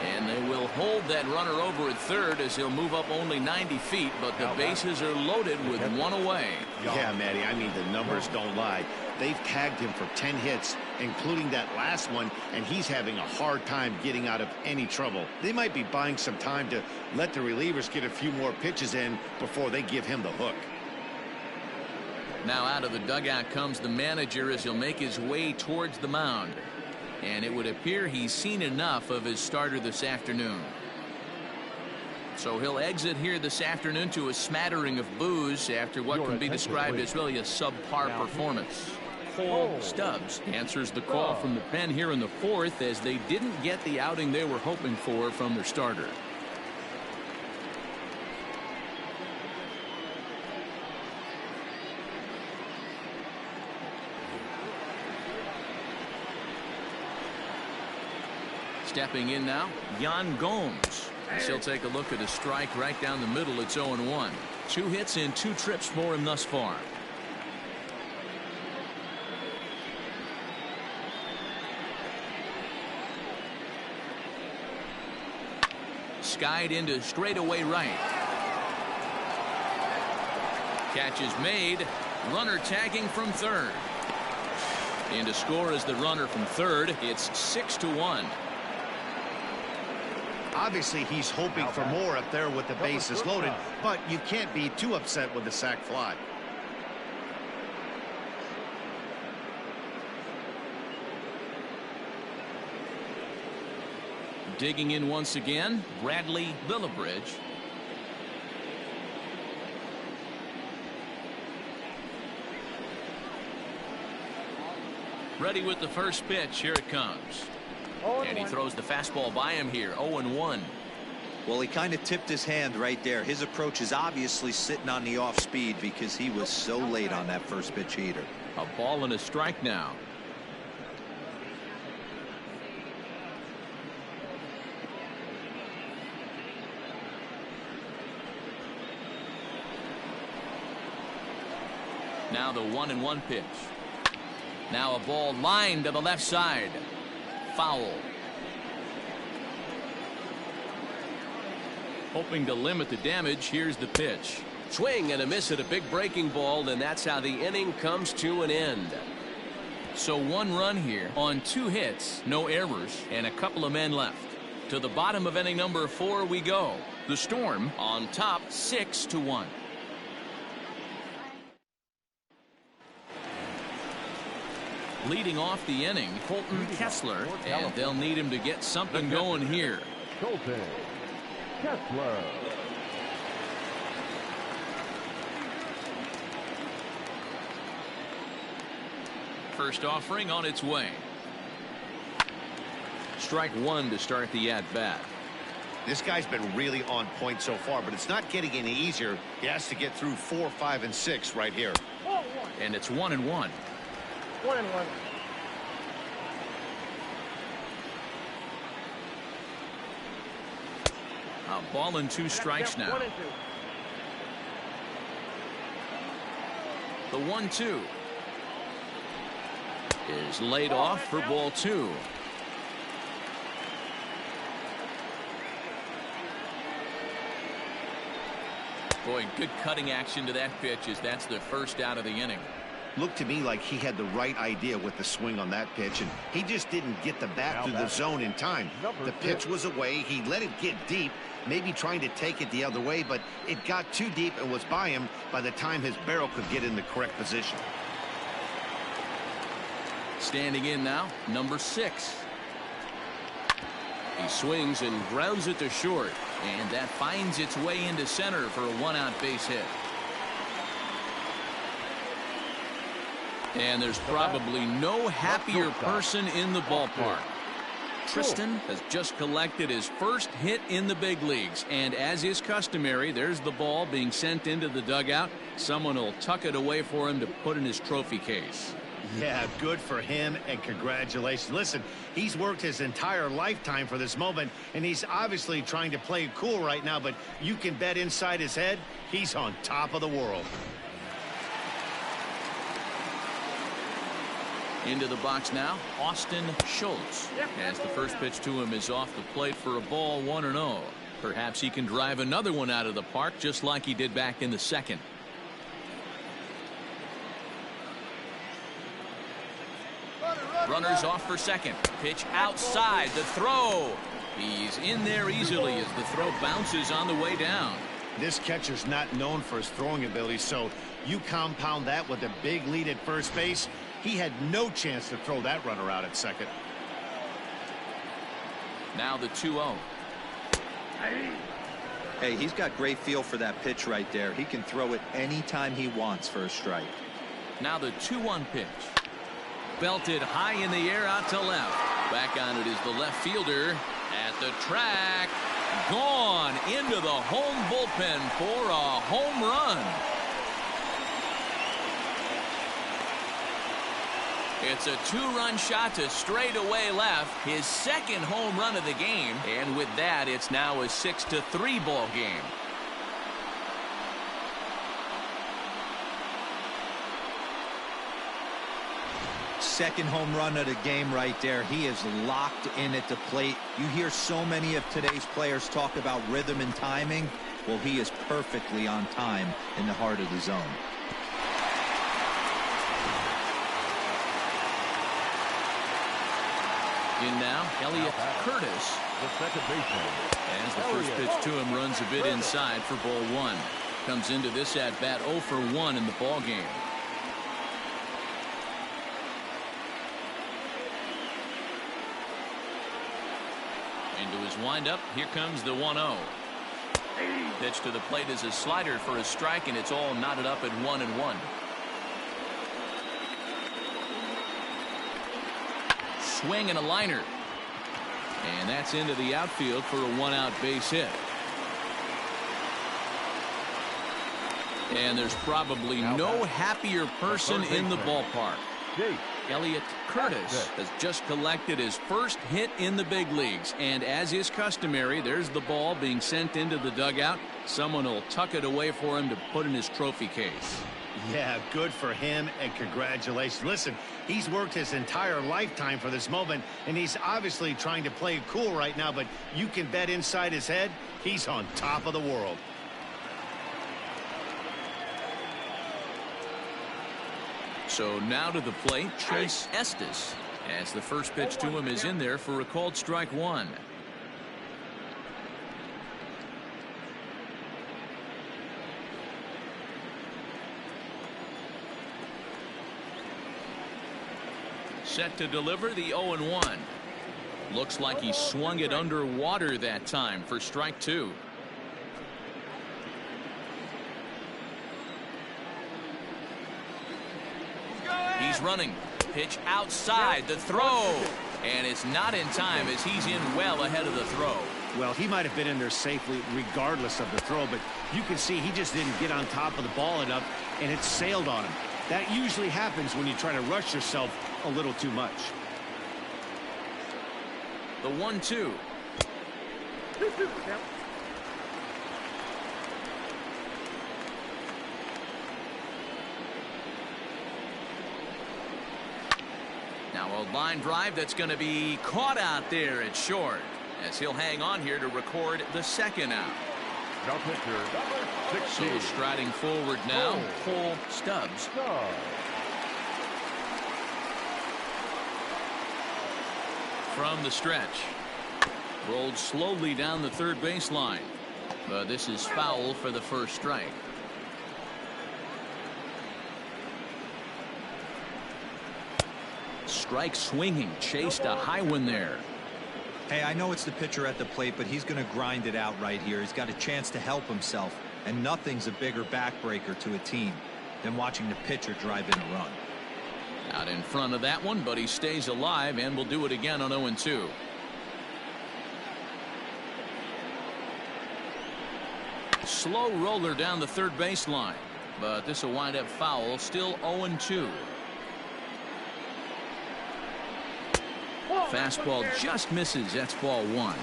And they will hold that runner over at third as he'll move up only 90 feet, but the bases are loaded with one away. Yeah, Matty, I mean, the numbers don't lie. They've tagged him for 10 hits, including that last one, and he's having a hard time getting out of any trouble. They might be buying some time to let the relievers get a few more pitches in before they give him the hook. Now out of the dugout comes the manager as he'll make his way towards the mound. And it would appear he's seen enough of his starter this afternoon. So he'll exit here this afternoon to a smattering of boos after what can be described as really a subpar performance. Cole Stubbs answers the call from the pen here in the fourth as they didn't get the outing they were hoping for from their starter. Stepping in now, Jonhs. He'll take a look at a strike right down the middle. It's 0-1. 2 hits and 2 trips for him thus far. Skied into straightaway right. Catch is made. Runner tagging from third. And to score is the runner from third. It's 6-1. Obviously, he's hoping for more up there with the bases loaded, but you can't be too upset with the sac fly. Digging in once again, Bradley Lillibridge. Ready with the first pitch. Here it comes. And he throws the fastball by him here. 0-1. Well, he kind of tipped his hand right there. His approach is obviously sitting on the off speed because he was so late on that first pitch heater. A ball and a strike now. Now the 1-1 pitch. Now a ball lined to the left side. Foul. Hoping to limit the damage. Here's the pitch. Swing and a miss at a big breaking ball, and that's how the inning comes to an end. So 1 run here on 2 hits, no errors, and a couple of men left. To the bottom of inning number 4 we go. The Storm on top 6-1. Leading off the inning, Colton Kessler, and they'll need him to get something going here. Colton Kessler. First offering on its way. Strike 1 to start the at-bat. This guy's been really on point so far, but it's not getting any easier. He has to get through 4, 5, and 6 right here. And it's 1-1. 1-1. A ball and 2 strikes now. 1-2. The 1-2 is laid off for ball 2. Boy, good cutting action to that pitch as that's the first out of the inning. Looked to me like he had the right idea with the swing on that pitch, and he just didn't get the bat through the zone in time. The pitch was away. He let it get deep, maybe trying to take it the other way, but it got too deep and was by him by the time his barrel could get in the correct position. Standing in now, number 6. He swings and grounds it to short, and that finds its way into center for a 1-out base hit. And there's probably no happier person in the ballpark. Tristan has just collected his first hit in the big leagues, and as is customary, there's the ball being sent into the dugout. Someone will tuck it away for him to put in his trophy case. Yeah, good for him, and congratulations. Listen, he's worked his entire lifetime for this moment, and he's obviously trying to play cool right now, but you can bet inside his head, he's on top of the world. Into the box now, Austin Schultz. As the first pitch to him is off the plate for a ball, 1-0. Perhaps he can drive another one out of the park just like he did back in the second. Runners off for second. Pitch outside. The throw. He's in there easily as the throw bounces on the way down. This catcher's not known for his throwing ability, so you compound that with a big lead at first base. He had no chance to throw that runner out at second. Now the 2-0. Hey, he's got great feel for that pitch right there. He can throw it anytime he wants for a strike. Now the 2-1 pitch. Belted high in the air out to left. Back on it is the left fielder at the track. Gone into the home bullpen for a home run. It's a 2-run shot to straightaway left, his second home run of the game, and with that it's now a 6-3 ball game. Second home run of the game right there. He is locked in at the plate. You hear so many of today's players talk about rhythm and timing. Well, he is perfectly on time in the heart of the zone. In now, Elliott Curtis. The second baseman. As the first pitch to him runs a bit inside for ball 1. Comes into this at bat 0 for 1 in the ball game. Into his windup. Here comes the 1-0. Pitch to the plate is a slider for a strike, and it's all knotted up at 1-1. Swing and a liner. And that's into the outfield for a 1-out base hit. And there's probably no happier person in the ballpark. Elliott Curtis has just collected his first hit in the big leagues. And as is customary, there's the ball being sent into the dugout. Someone will tuck it away for him to put in his trophy case. Yeah, good for him, and congratulations. Listen, he's worked his entire lifetime for this moment, and he's obviously trying to play cool right now, but you can bet inside his head, he's on top of the world. So now to the plate, Chase Estes, as the first pitch to him is in there for a called strike 1. Set to deliver the 0-1. Looks like he swung it underwater that time for strike 2. He's running. Pitch outside. The throw. And it's not in time as he's in well ahead of the throw. Well, he might have been in there safely regardless of the throw, but you can see he just didn't get on top of the ball enough, and it sailed on him. That usually happens when you try to rush yourself a little too much. The 1-2. Now a line drive that's going to be caught out there at short, as he'll hang on here to record the second out. So striding forward now, Cole Stubbs. From the stretch. Rolled slowly down the third baseline. But this is foul for the first strike. Strike swinging, chased a high one there. Hey, I know it's the pitcher at the plate, but he's going to grind it out right here. He's got a chance to help himself, and nothing's a bigger backbreaker to a team than watching the pitcher drive in a run. Out in front of that one, but he stays alive and will do it again on 0-2. Slow roller down the third baseline, but this will wind up foul. Still 0-2. Fastball just misses. That's ball 1.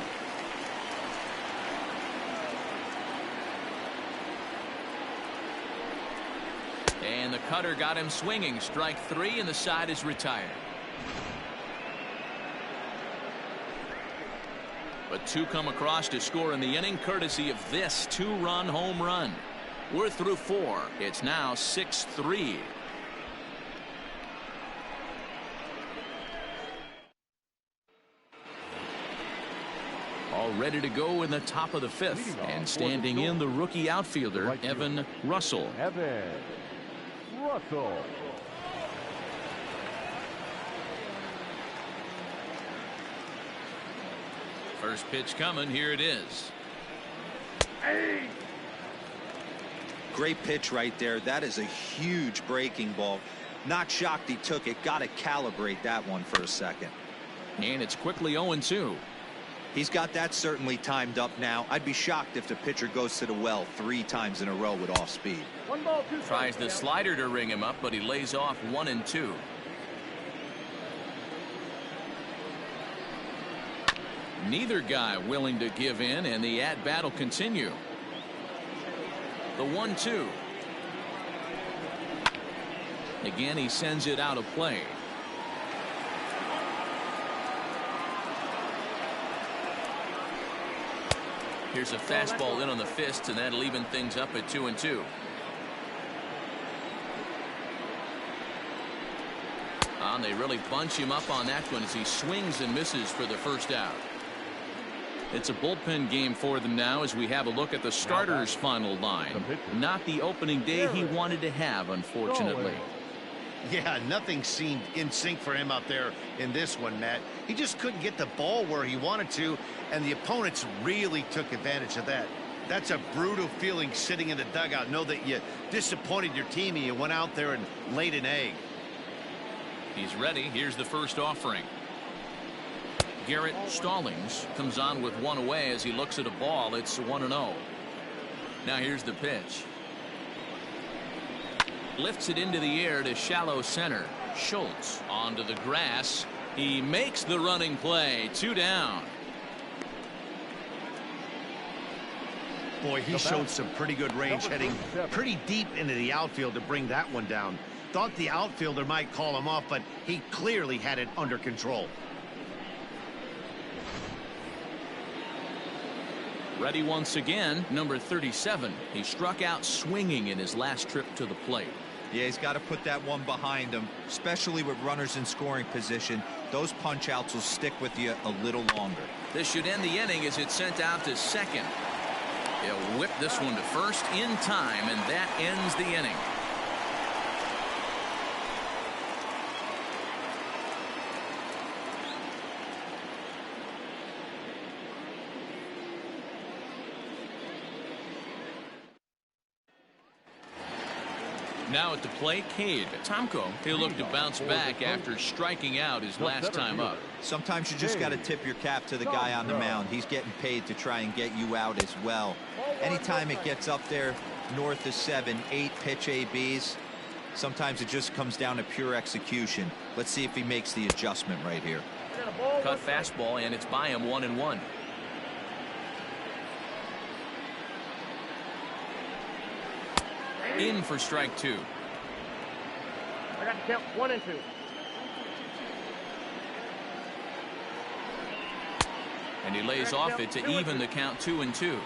And the cutter got him swinging. Strike 3, and the side is retired. But two come across to score in the inning, courtesy of this two-run home run. We're through 4. It's now 6-3. All ready to go in the top of the 5th, and standing in the rookie outfielder, Evan Russell. Evan Russell. First pitch coming. Here it is. Hey! Great pitch right there. That is a huge breaking ball. Not shocked he took it. Got to calibrate that one for a second. And it's quickly 0-2. He's got that certainly timed up now. I'd be shocked if the pitcher goes to the well 3 times in a row with off speed. 1 ball, 2 Tries the slider to ring him up, but he lays off 1-2. Neither guy willing to give in, and the at-bat will continue. The 1-2. Again, he sends it out of play. Here's a fastball in on the fist, and that'll even things up at 2-2. And they really bunch him up on that one as he swings and misses for the first out. It's a bullpen game for them now as we have a look at the starters' final line. Not the opening day he wanted to have, unfortunately. Yeah, nothing seemed in sync for him out there in this one, Matt. He just couldn't get the ball where he wanted to, and the opponents really took advantage of that. That's a brutal feeling sitting in the dugout. Know that you disappointed your team and you went out there and laid an egg. He's ready. Here's the first offering. Garrett Stallings comes on with one away as he looks at a ball. It's 1-0. Now here's the pitch. Lifts it into the air to shallow center. Schultz onto the grass. He makes the running play. 2 down. Boy, he showed some pretty good range, heading pretty deep into the outfield to bring that one down. Thought the outfielder might call him off, but he clearly had it under control. Ready once again, number 37. He struck out swinging in his last trip to the plate. Yeah, he's got to put that one behind him, especially with runners in scoring position. Those punch outs will stick with you a little longer. This should end the inning as it's sent out to second. He'll whip this one to first in time, and that ends the inning. Now at the plate, Cade Tomko. He'll look to bounce back after striking out his last time up. Sometimes you just got to tip your cap to the guy on the mound. He's getting paid to try and get you out as well. Anytime it gets up there north of 7, 8 pitch ABs, sometimes it just comes down to pure execution. Let's see if he makes the adjustment right here. Cut fastball, and it's by him 1-1. In for strike 2. I got to count 1 and 2. And he lays off it to even the count 2-2.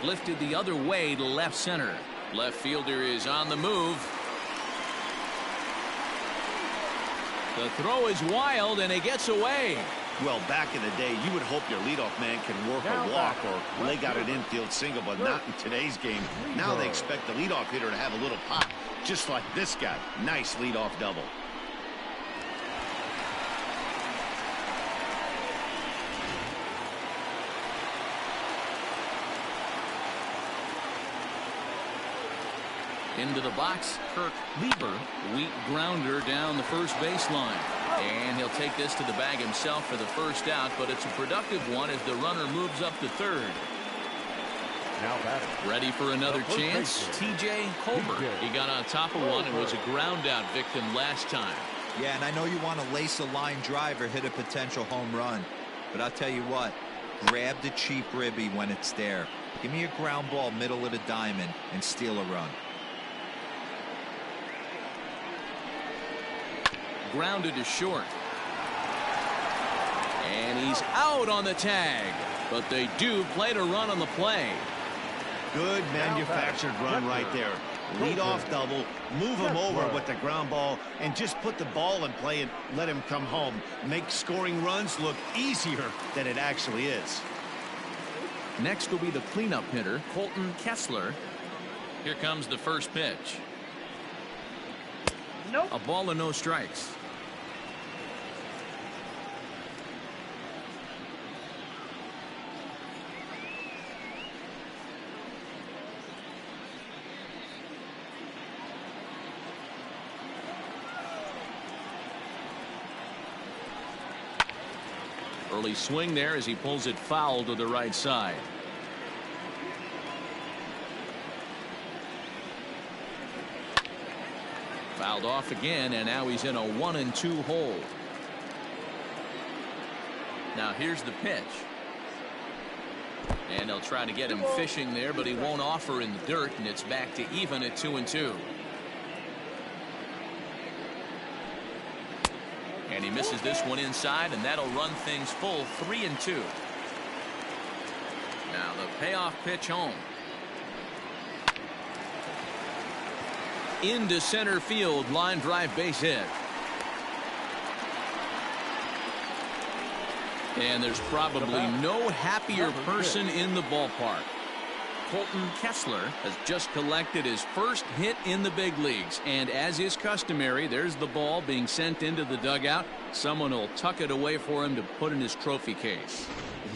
Lifted the other way to left center. Left fielder is on the move. The throw is wild, and it gets away. Well, back in the day, you would hope your leadoff man can work a walk or leg out an infield single, but not in today's game. Now they expect the leadoff hitter to have a little pop, just like this guy. Nice leadoff double. Into the box, Kirk Lieber. Weak grounder down the first baseline. And he'll take this to the bag himself for the first out, but it's a productive one as the runner moves up to third. Now batting. Ready for another chance? TJ Colbert. He got on top of one and was a ground out victim last time. Yeah, and I know you want to lace a line drive or hit a potential home run, but I'll tell you what, grab the cheap ribby when it's there. Give me a ground ball middle of the diamond and steal a run. grounded to short. And he's out on the tag. But they do play to run on the play. Good manufactured run right there. Lead off double, move him over with the ground ball, and just put the ball in play and let him come home. Make scoring runs look easier than it actually is. Next will be the cleanup hitter, Colton Kessler. Here comes the first pitch. Nope. A ball and no strikes. Early swing there as he pulls it foul to the right side. Fouled off again, and now he's in a 1-2 hole. Now here's the pitch. And they'll try to get him fishing there, but he won't offer in the dirt, and it's back to even at 2-2. And he misses this one inside, and that'll run things full 3-2. Now the payoff pitch home. Into center field, line drive base hit. And there's probably no happier person in the ballpark. Colton Kessler has just collected his first hit in the big leagues, and as is customary, there's the ball being sent into the dugout. Someone will tuck it away for him to put in his trophy case.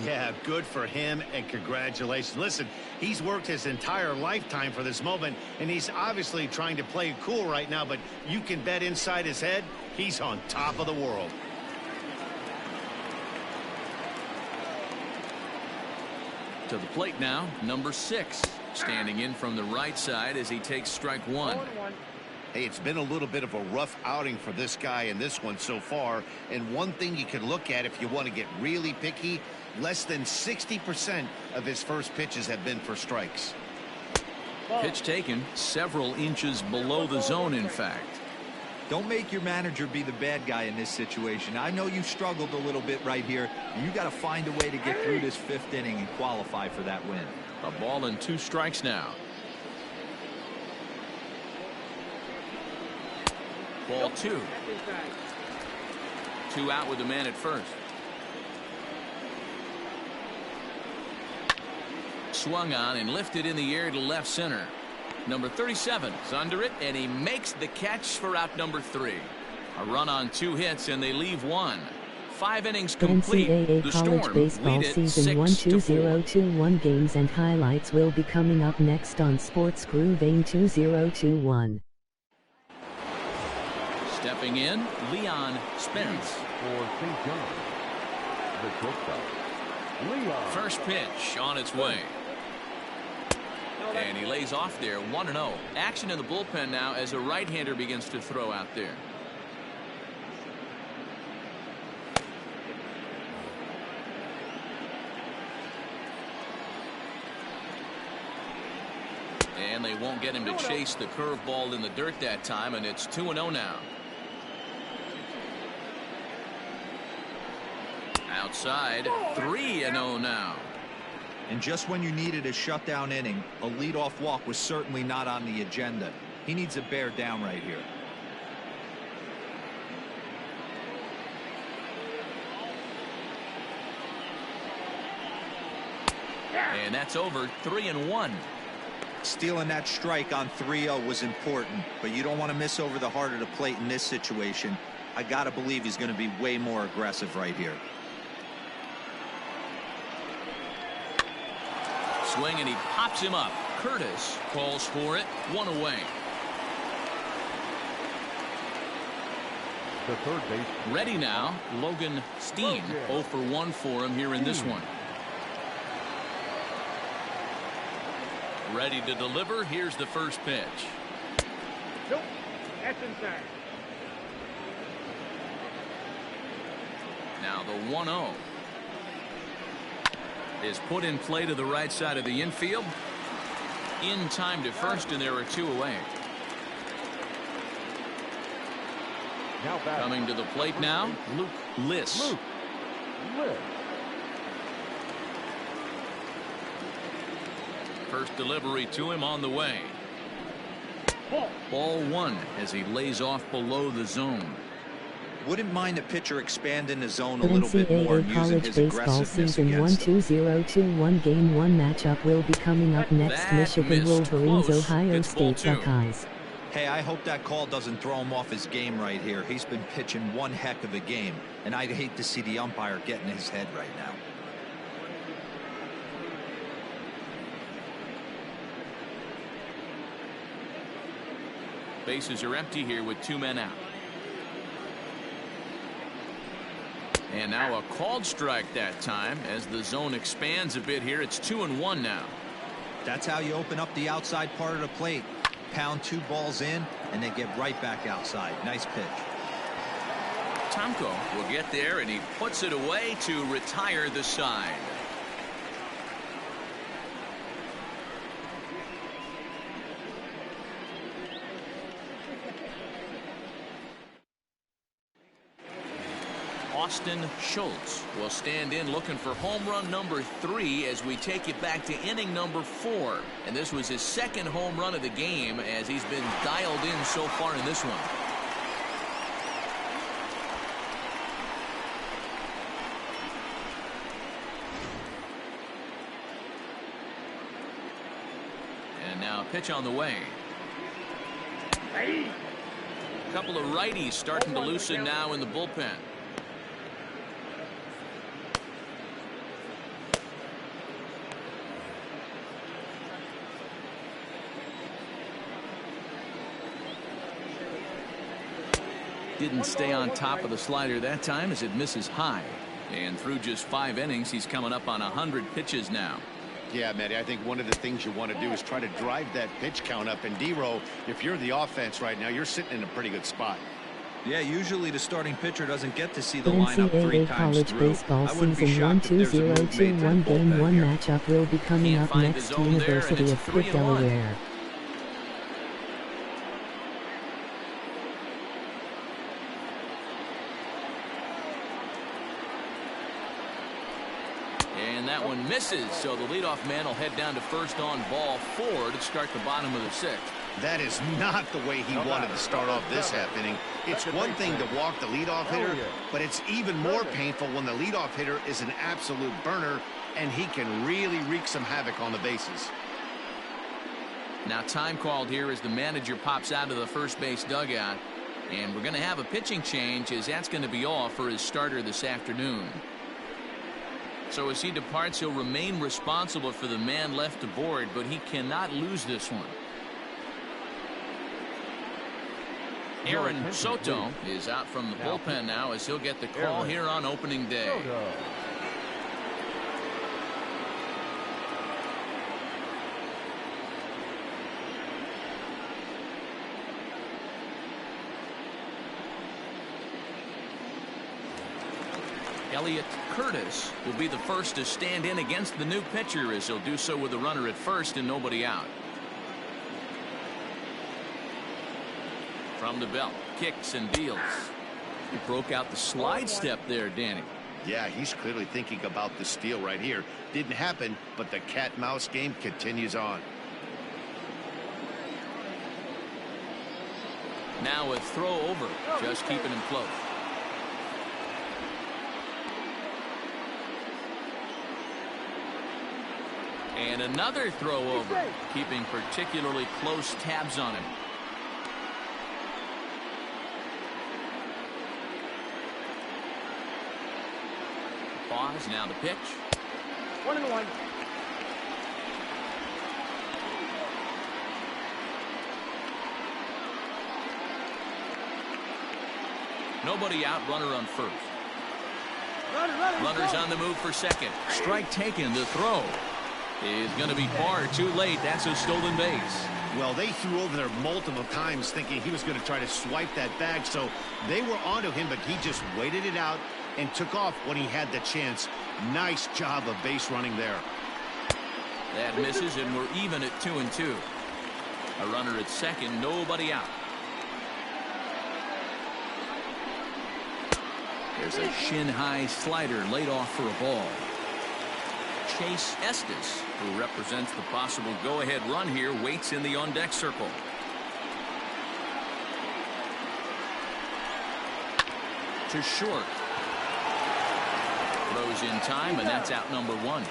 Yeah, good for him, and congratulations. Listen, he's worked his entire lifetime for this moment, and he's obviously trying to play cool right now, but you can bet inside his head, he's on top of the world. To the plate now, number 6, standing in from the right side as he takes strike one. Hey, it's been a little bit of a rough outing for this guy in this one so far, and one thing you can look at if you want to get really picky, less than 60% of his first pitches have been for strikes. Pitch taken several inches below the zone, in fact. Don't make your manager be the bad guy in this situation. I know you struggled a little bit right here, and you got to find a way to get through this 5th inning and qualify for that win. A ball and 2 strikes now. Ball 2. 2 out with the man at first. Swung on and lifted in the air to left center. Number 37 is under it, and he makes the catch for out number 3. A run on 2 hits, and they leave 1. 5 innings complete. NCAA The college Storm baseball lead it season 1-2021 games and highlights will be coming up next on Sports Groove AIM 2021. Stepping in, Leon Spence. For St. John's, the shortstop, Leon. First pitch on its way. And he lays off there, 1-0. Action in the bullpen now as a right-hander begins to throw out there. And they won't get him to chase the curveball in the dirt that time, and it's 2-0 now. Outside, 3-0 now. And just when you needed a shutdown inning, a leadoff walk was certainly not on the agenda. He needs to bear down right here. And that's over. 3-1. Stealing that strike on 3-0 was important, but you don't want to miss over the heart of the plate in this situation. I got to believe he's going to be way more aggressive right here. Swing, and he pops him up. Curtis calls for it. 1 away. The third base. Ready now, Logan Steen. 0 for 1 for him here in this one. Ready to deliver. Here's the first pitch. Nope. That's inside. Now the 1-0 is put in play to the right side of the infield. In time to first, and there are 2 away. Now back. Coming to the plate now, Luke Liss. Luke Liss. First delivery to him on the way. Ball one as he lays off below the zone. Wouldn't mind the pitcher expanding the zone a The little bit more and NCAA using College his Baseball aggressiveness Season against them. 1-2-0-2-1 Game 1 matchup will be coming up next. That Michigan missed Wolverines, close. Ohio It's ball State two. Buckeyes. Hey, I hope that call doesn't throw him off his game right here. He's been pitching one heck of a game, and I'd hate to see the umpire get in his head right now. Bases are empty here with 2 men out. And now a called strike that time as the zone expands a bit here. It's 2-1 now. That's how you open up the outside part of the plate. Pound 2 balls in, and then get right back outside. Nice pitch. Tomko will get there, and he puts it away to retire the side. Austin Schultz will stand in looking for home run number 3 as we take it back to inning number 4. And this was his second home run of the game as he's been dialed in so far in this one. And now pitch on the way. A couple of righties starting to loosen now in the bullpen. Didn't stay on top of the slider that time as it misses high. And through just 5 innings, he's coming up on 100 pitches now. Yeah, Matty, I think one of the things you want to do is try to drive that pitch count up. And D-Row, if you're the offense right now, you're sitting in a pretty good spot. Yeah, usually the starting pitcher doesn't get to see the The lineup 3 NCAA times College through. Baseball I wouldn't be Season shocked if there's a move made to the 1-2-0-2-1 Game bullpen 1 here. matchup will be coming Can't up find next the to zone there, and University it's of Pitt, 3-1. Delaware. And that one misses, so the leadoff man will head down to first on ball 4 to start the bottom of the 6th. That is not the way he wanted to start off this half inning. It's one thing to walk the leadoff hitter, but it's even more painful when the leadoff hitter is an absolute burner, and he can really wreak some havoc on the bases. Now time called here as the manager pops out of the first base dugout. And we're going to have a pitching change as that's going to be all for his starter this afternoon. So as he departs, he'll remain responsible for the man left to board, but he cannot lose this one. Aaron Soto is out from the bullpen now as he'll get the call here on opening day. Elliott Curtis will be the first to stand in against the new pitcher as he'll do so with a runner at first and nobody out. From the belt, kicks and deals. He broke out the slide step there, Danny. Yeah, he's clearly thinking about the steal right here. Didn't happen, but the cat-mouse game continues on. Now a throw over, just keeping him close. And another throw over, keeping particularly close tabs on him. Pause, now the pitch. 1-1. Nobody out, runner on first. Runners on the move for second. Strike taken, the throw is going to be far too late. That's a stolen base. Well, they threw over there multiple times thinking he was going to try to swipe that bag, so they were onto him, but he just waited it out and took off when he had the chance. Nice job of base running there. That misses, and we're even at 2-2. A runner at second, nobody out. There's a shin-high slider laid off for a ball. Chase Estes, who represents the possible go-ahead run here, waits in the on-deck circle. To short. Throws in time, and that's out number one.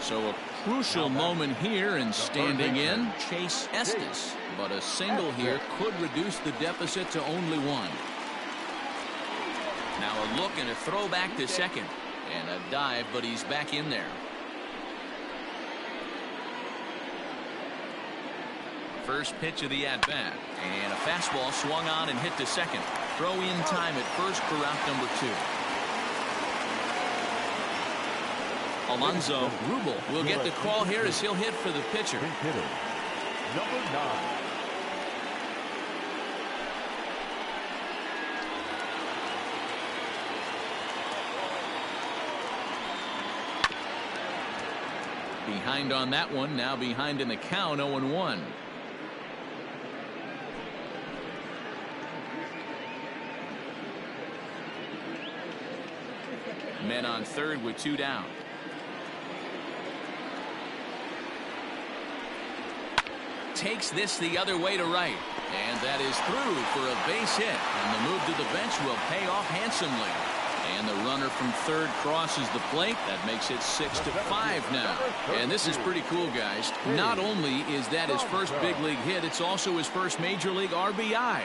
So a crucial moment here, and standing in, Chase Estes. But a single here could reduce the deficit to only one. Now a look and a throw back to second. And a dive, but he's back in there. First pitch of the at-bat. And a fastball swung on and hit to second. Throw in time at first for out number two. Alonzo Rubel will get the call here as he'll hit for the pitcher. Number 9. Behind on that one, now behind in the count, 0-1. Men on third with two down. Takes this the other way to right, and that is through for a base hit, and the move to the bench will pay off handsomely. And the runner from third crosses the plate. That makes it 6-5 now. And this is pretty cool, guys. Not only is that his first big league hit, it's also his first major league RBI.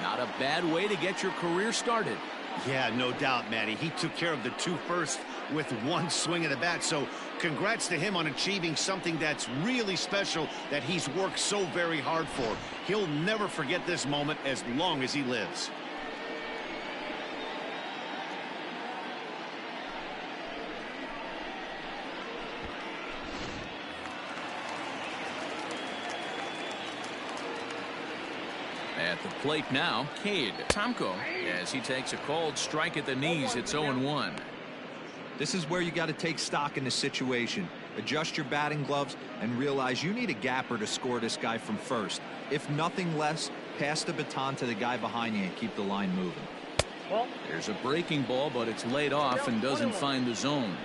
Not a bad way to get your career started. Yeah, no doubt, Matty. He took care of the two first with one swing of the bat. So congrats to him on achieving something that's really special that he's worked so very hard for. He'll never forget this moment as long as he lives. At the plate now, Cade Tomko, as he takes a called strike at the knees. It's 0-1. This is where you got to take stock in the situation. Adjust your batting gloves and realize you need a gapper to score this guy from first. If nothing less, pass the baton to the guy behind you and keep the line moving. There's a breaking ball, but it's laid off and doesn't find the zone.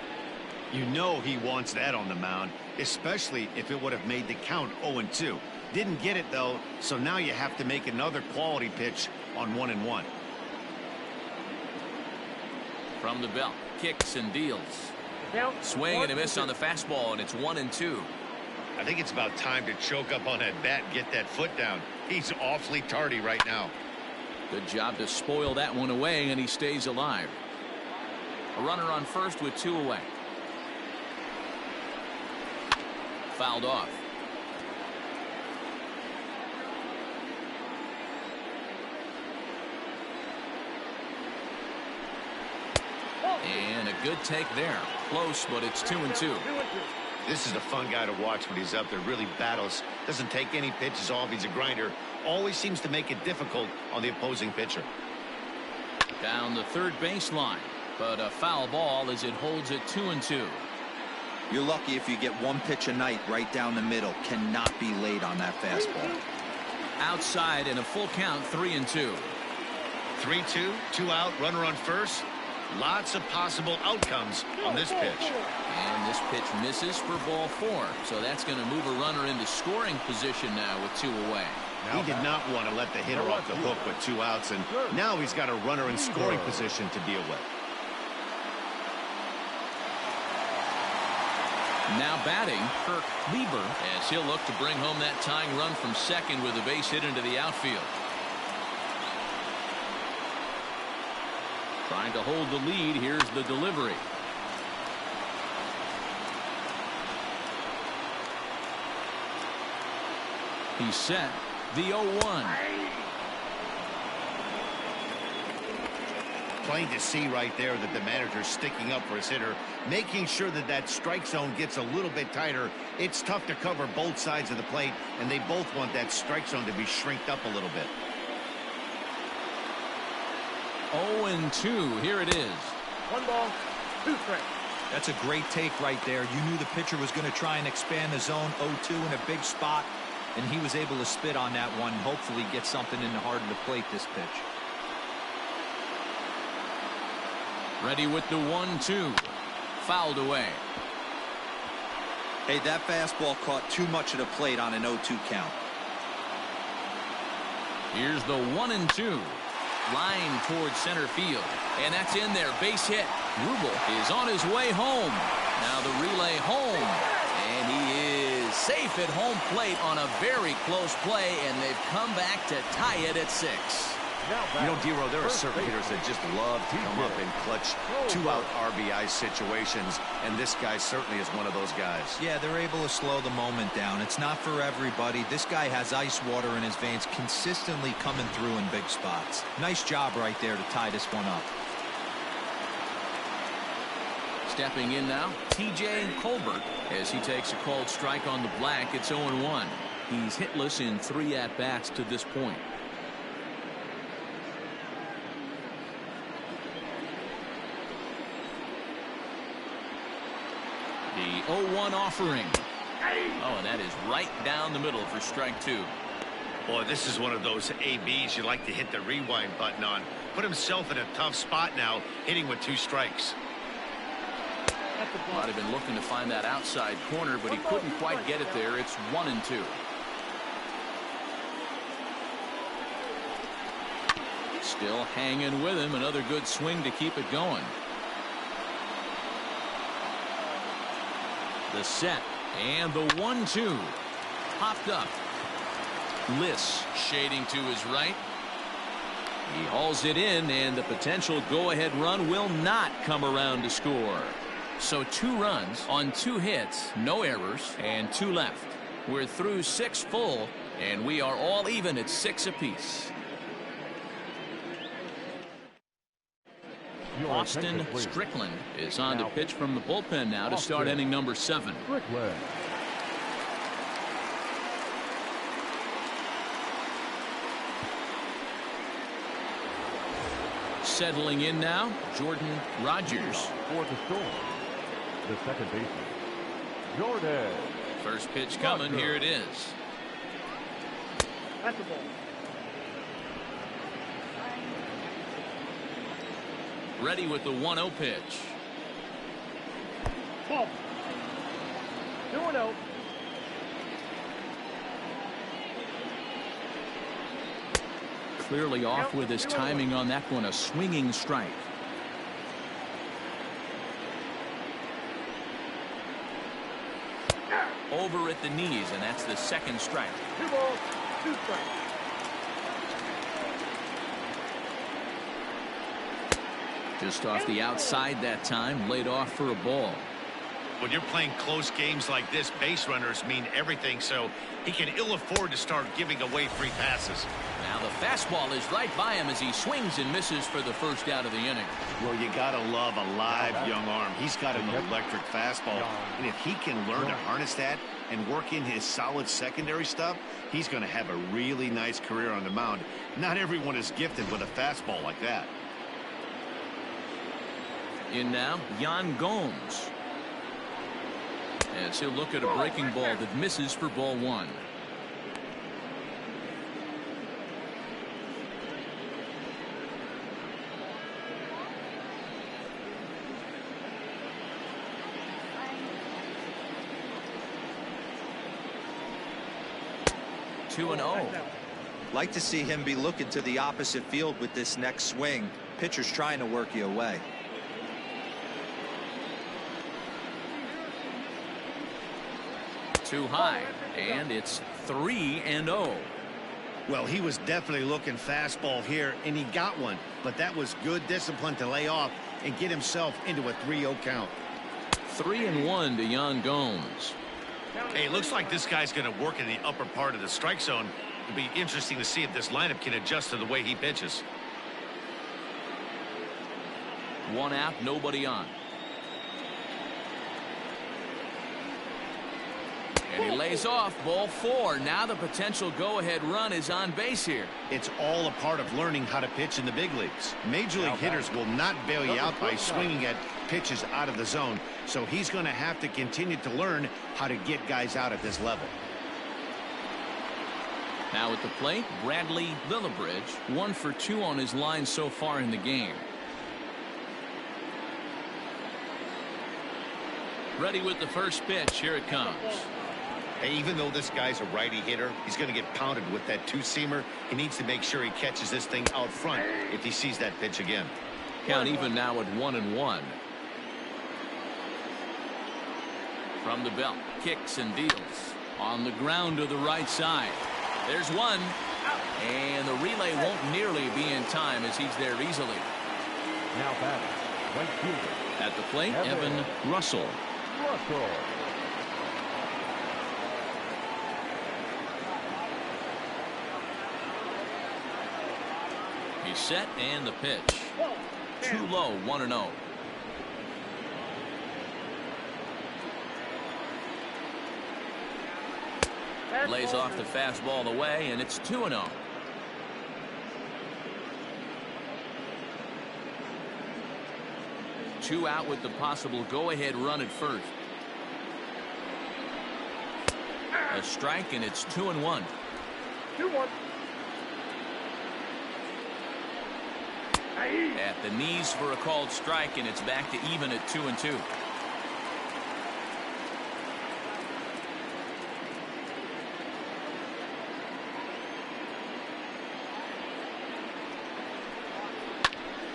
You know he wants that on the mound, especially if it would have made the count 0-2. Didn't get it, though, so now you have to make another quality pitch on 1-1. From the belt, kicks and deals. Swing and a miss on the fastball, and it's 1-2. I think it's about time to choke up on that bat and get that foot down. He's awfully tardy right now. Good job to spoil that one away, and he stays alive. A runner on first with two away. Fouled off. And a good take there. Close, but it's 2-2. This is a fun guy to watch when he's up there. Really battles. Doesn't take any pitches off. He's a grinder. Always seems to make it difficult on the opposing pitcher. Down the third baseline, but a foul ball as it holds it 2-2. You're lucky if you get one pitch a night right down the middle. Cannot be late on that fastball. Outside in a full count, 3-2. 3-2, two out, runner on first. Lots of possible outcomes on this pitch. And this pitch misses for ball 4. So that's going to move a runner into scoring position now with two away. He did not want to let the hitter off the hook with two outs, and now he's got a runner in scoring position to deal with. Now batting, Kirk Lieber, as he'll look to bring home that tying run from second with a base hit into the outfield. Trying to hold the lead. Here's the delivery. He's set. The 0-1. Plain to see right there that the manager's sticking up for his hitter, making sure that that strike zone gets a little bit tighter. It's tough to cover both sides of the plate, and they both want that strike zone to be shrinked up a little bit. 0-2. Here it is. 1 ball, 2 strikes. That's a great take right there. You knew the pitcher was going to try and expand the zone. 0-2 in a big spot. and he was able to spit on that one, hopefully get something in the heart of the plate this pitch. Ready with the 1-2. Fouled away. Hey, that fastball caught too much of the plate on an 0-2 count. Here's the 1-2. Line towards center field. And that's in there. Base hit. Rubel is on his way home. Now the relay home. And he is safe at home plate on a very close play. And they've come back to tie it at 6. You know, Dero, there are certain hitters that just love to come up in clutch two-out RBI situations, and this guy certainly is one of those guys. Yeah, they're able to slow the moment down. It's not for everybody. This guy has ice water in his veins, consistently coming through in big spots. Nice job right there to tie this one up. Stepping in now, TJ Colbert as he takes a called strike on the black. It's 0-1. He's hitless in 3 at-bats to this point. The 0-1 offering. Oh, and that is right down the middle for strike 2. Boy, this is one of those ABs you like to hit the rewind button on. Put himself in a tough spot now, hitting with 2 strikes. Might have been looking to find that outside corner, but he couldn't quite get it there. It's 1-2. Still hanging with him. Another good swing to keep it going. The set and the 1-2 popped up. Liss shading to his right. He hauls it in, and the potential go-ahead run will not come around to score. So 2 runs on 2 hits, no errors, and 2 left. We're through 6 full, and we are all even at 6 apiece. Austin Strickland is on to pitch from the bullpen now to start inning number 7. Settling in now, Jordan Rogers. For the Storm, the second baseman, Jordan. First pitch coming. Here it is. That's the ball. Ready with the 1-0 pitch. Ball. 2-0. Clearly off with his timing on that one. A swinging strike. Over at the knees, and that's the 2nd strike. 2 balls, 2 strikes. Just off the outside that time, laid off for a ball. When you're playing close games like this, base runners mean everything, so he can ill afford to start giving away free passes. Now the fastball is right by him as he swings and misses for the first out of the inning. Well, you gotta love a live young arm. He's got an electric fastball, and if he can learn to harness that and work in his solid secondary stuff, he's going to have a really nice career on the mound. Not everyone is gifted with a fastball like that. In now, Jonhs. As he'll look at a breaking ball that misses for ball 1. Two and 0. Like to see him be looking to the opposite field with this next swing. Pitcher's trying to work you away. Too high, and it's 3-0. Well, he was definitely looking fastball here, and he got one, but that was good discipline to lay off and get himself into a 3-0 count. 3-1 to Jonhs. Hey, it looks like this guy's going to work in the upper part of the strike zone. It'll be interesting to see if this lineup can adjust to the way he pitches. 1 out, nobody on. And he lays off, ball 4. Now the potential go-ahead run is on base here. It's all a part of learning how to pitch in the big leagues. Major league hitters will not bail you out by swinging at pitches out of the zone, so he's going to have to continue to learn how to get guys out at this level. Now at the plate, Bradley Lillibridge, 1 for 2 on his line so far in the game. Ready with the first pitch. Here it comes. Hey, even though this guy's a righty hitter, he's going to get pounded with that two-seamer. He needs to make sure he catches this thing out front if he sees that pitch again. Count even now at 1-1. From the belt, kicks and deals. On the ground to the right side. There's one. And the relay won't nearly be in time as he's there easily. Now batting, right fielder. At the plate, Evan Russell. He's set and the pitch. Too low, 1-0. Lays off the fastball away, and it's 2-0. Two out with the possible go-ahead run at first. A strike, and it's 2-1. 2-1. At the knees for a called strike, and it's back to even at 2-2.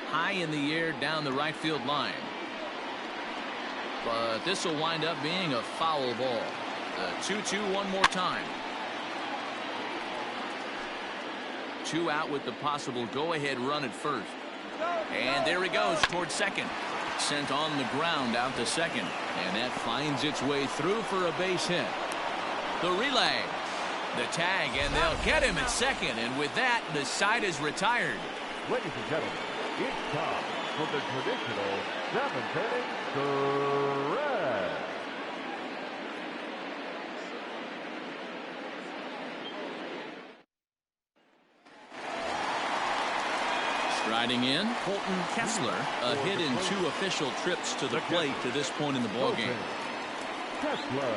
High in the air down the right field line. But this will wind up being a foul ball. 2-2 one more time. Two out with the possible go-ahead run at first. And there he goes towards second. Sent on the ground out to second. And that finds its way through for a base hit. The relay. The tag, and they'll get him at second. And with that, the side is retired. Ladies and gentlemen, it's time for the traditional 7th inning stretch. Striding in, Colton Kessler, a hit in 2 official trips to the plate to this point in the ballgame. Kessler.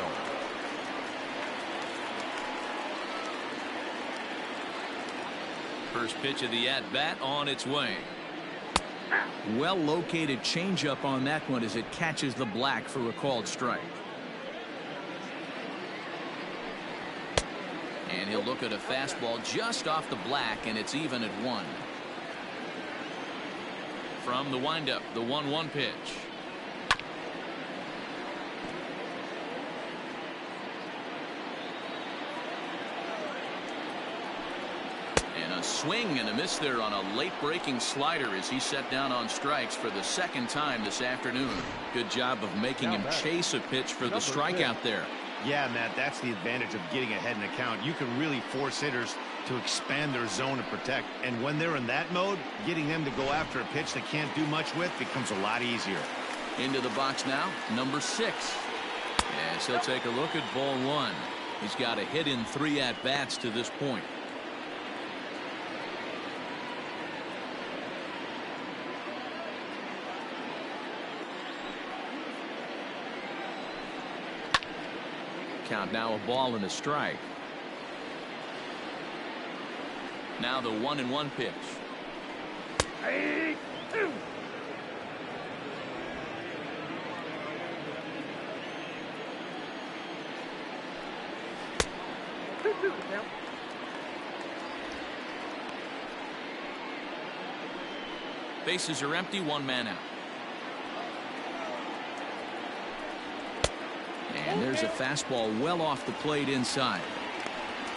First pitch of the at-bat on its way. Well-located changeup on that one as it catches the black for a called strike. And he'll look at a fastball just off the black, and it's even at 1. From the windup, the 1-1 pitch. And a swing and a miss there on a late breaking slider as he set down on strikes for the second time this afternoon. Good job of making him chase a pitch for the strikeout there. Yeah, Matt, that's the advantage of getting ahead in the count. You can really force hitters to expand their zone and protect. And when they're in that mode, getting them to go after a pitch they can't do much with becomes a lot easier. Into the box now, number 6. Yes, he'll take a look at ball 1. He's got a hit in 3 at-bats to this point. Count now, a ball and a strike. Now the 1-1 pitch. Bases are empty, 1 man out. And there's a fastball well off the plate inside.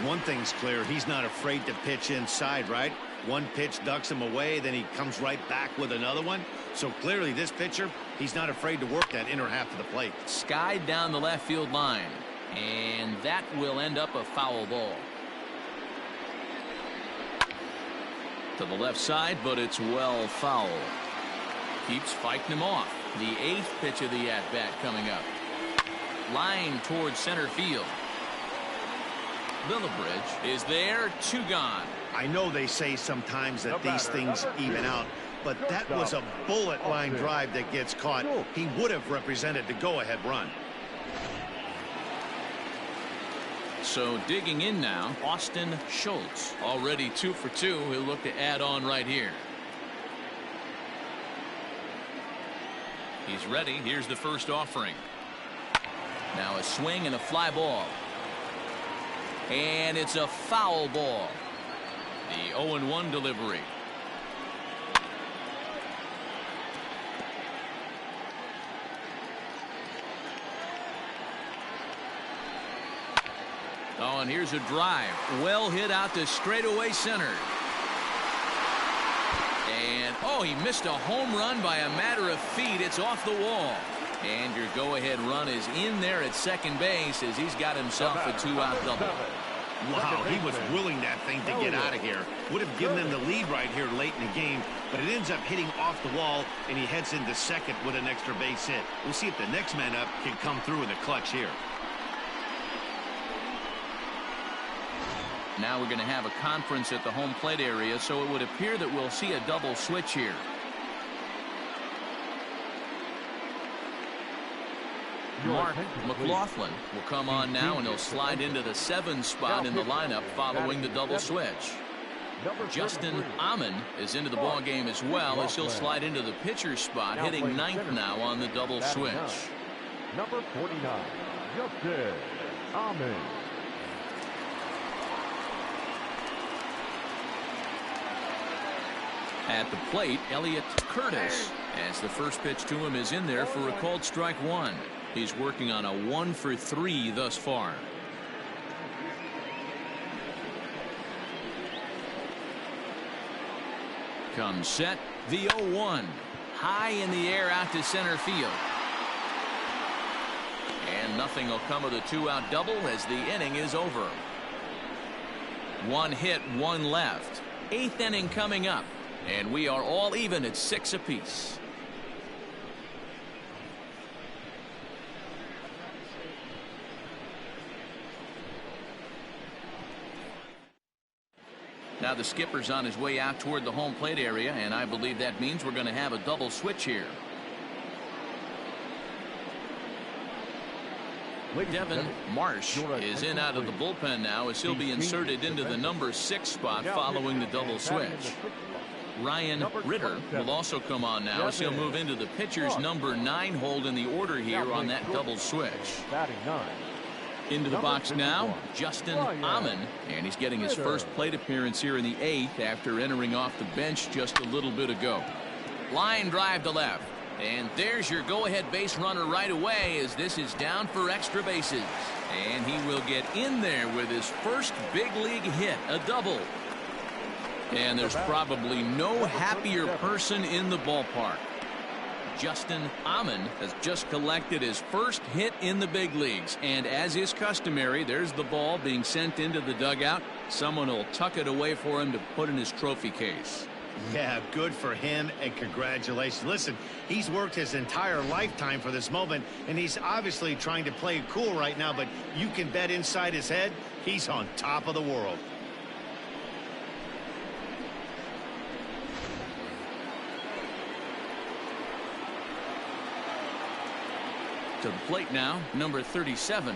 One thing's clear, he's not afraid to pitch inside, right? One pitch ducks him away, then he comes right back with another one. So clearly this pitcher, he's not afraid to work that inner half of the plate. Skied down the left field line. And that will end up a foul ball. To the left side, but it's well foul. Keeps fighting him off. The 8th pitch of the at-bat coming up. Line towards center field. Lillibridge is there, 2 gone. I know they say sometimes that these things even out, but that was a bullet line drive that gets caught. He would have represented the go-ahead run. So digging in now, Austin Schultz, already 2 for 2. He'll look to add on right here. He's ready. Here's the first offering. Now a swing and a fly ball. And it's a foul ball. The 0-1 delivery. Oh, and here's a drive. Well hit out to straightaway center. And, oh, he missed a home run by a matter of feet. It's off the wall. And your go-ahead run is in there at second base as he's got himself a 2-out double. Wow, he was willing that thing to get out of here. Would have given them the lead right here late in the game, but it ends up hitting off the wall, and he heads into second with an extra base hit. We'll see if the next man up can come through in the clutch here. Now we're going to have a conference at the home plate area, so it would appear that we'll see a double switch here. Mark McLaughlin will come on now, and he'll slide into the 7 spot in the lineup following the double switch. Justin Amon is into the ball game as well, as he'll slide into the pitcher spot, hitting 9th now on the double switch. Number 49, Justin Amon. At the plate, Elliott Curtis, as the first pitch to him is in there for a called strike 1. He's working on a 1 for 3 thus far. Comes set, the 0-1. High in the air out to center field. And nothing will come of the 2-out double as the inning is over. 1 hit, 1 left. 8th inning coming up. And we are all even at 6 apiece. Now the skipper's on his way out toward the home plate area, and I believe that means we're going to have a double switch here. Devin Marsh is in out of the bullpen now, as he'll be inserted into the number 6 spot following the double switch. Ryan Ritter will also come on now, as he'll move into the pitcher's number 9 hold in the order here on that double switch. Into the box now, Justin Amon, and he's getting his first plate appearance here in the 8th after entering off the bench just a little bit ago. Line drive to left, and there's your go-ahead base runner right away, as this is down for extra bases. And he will get in there with his first big league hit, a double. And there's probably no happier person in the ballpark. Justin Amon has just collected his first hit in the big leagues, and as is customary, there's the ball being sent into the dugout. Someone will tuck it away for him to put in his trophy case. Yeah, good for him, and congratulations. Listen, he's worked his entire lifetime for this moment, and he's obviously trying to play it cool right now, but you can bet inside his head he's on top of the world. To the plate now, number 37,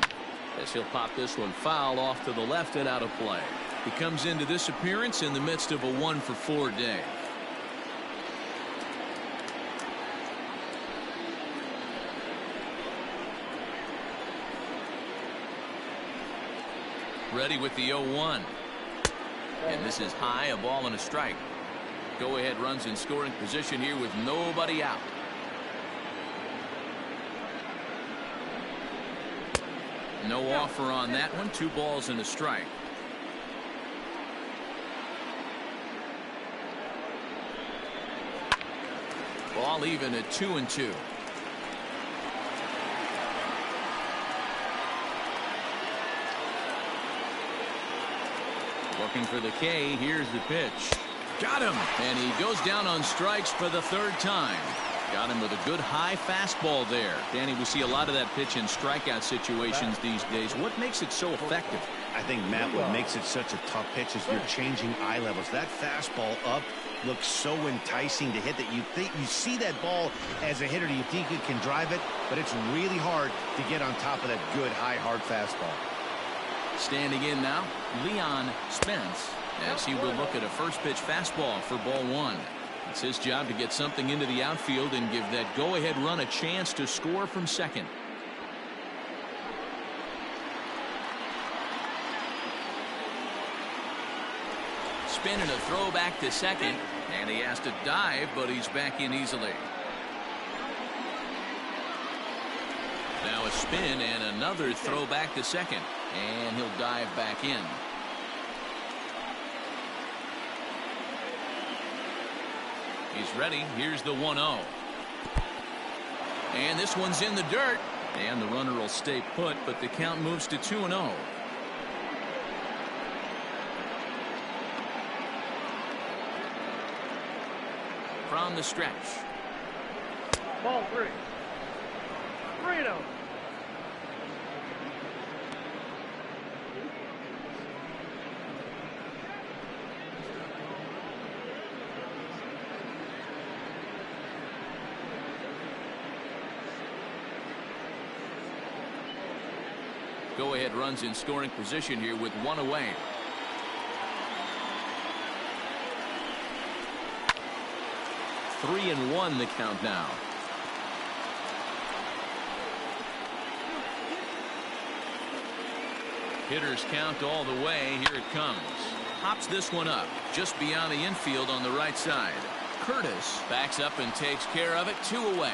as he'll pop this one foul off to the left and out of play. He comes into this appearance in the midst of a 1 for 4 day. Ready with the 0-1. And this is high, a ball and a strike. Go ahead runs in scoring position here with nobody out. No offer on that one. 2 balls and a strike. Ball even at 2-2. Looking for the K. Here's the pitch. Got him. And he goes down on strikes for the 3rd time. Got him with a good high fastball there. Danny, we see a lot of that pitch in strikeout situations these days. What makes it so effective? I think, Matt, what makes it such a tough pitch is you're changing eye levels. That fastball up looks so enticing to hit that you think you see that ball as a hitter. You think you can drive it, but it's really hard to get on top of that good high hard fastball. Standing in now, Leon Spence, as he will look at a first pitch fastball for ball one. It's his job to get something into the outfield and give that go-ahead run a chance to score from second. Spin and a throw back to second, and he has to dive, but he's back in easily. Now a spin and another throw back to second, and he'll dive back in. He's ready. Here's the 1-0. And this one's in the dirt, and the runner will stay put, but the count moves to 2-0. From the stretch. Ball 3. 3-0. Go-ahead runs in scoring position here with one away. Three and one the count now. Hitters count all the way. Here it comes. Hops this one up just beyond the infield on the right side. Curtis backs up and takes care of it. 2 away.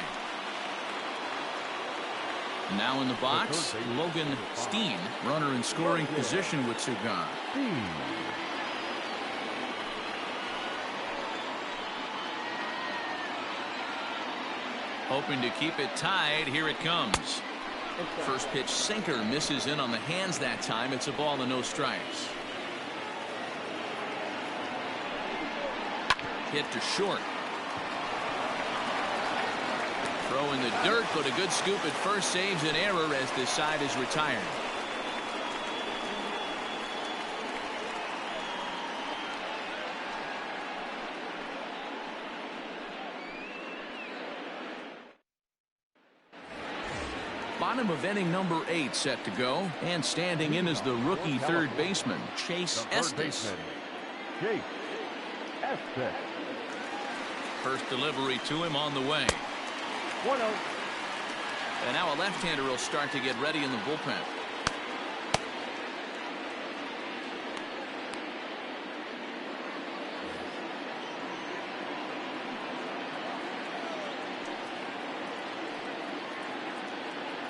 Now in the box, Logan Steen, runner in scoring position with Ncaa. Hoping to keep it tied. Here it comes. First pitch sinker misses in on the hands that time. It's a ball and no strikes. Hit to short. Throw in the dirt, but a good scoop at first saves an error as this side is retired. Bottom of inning number 8 set to go, and standing in is the rookie third baseman, Chase Estes. Chase Estes. First delivery to him on the way. 1-0. And now a left-hander will start to get ready in the bullpen.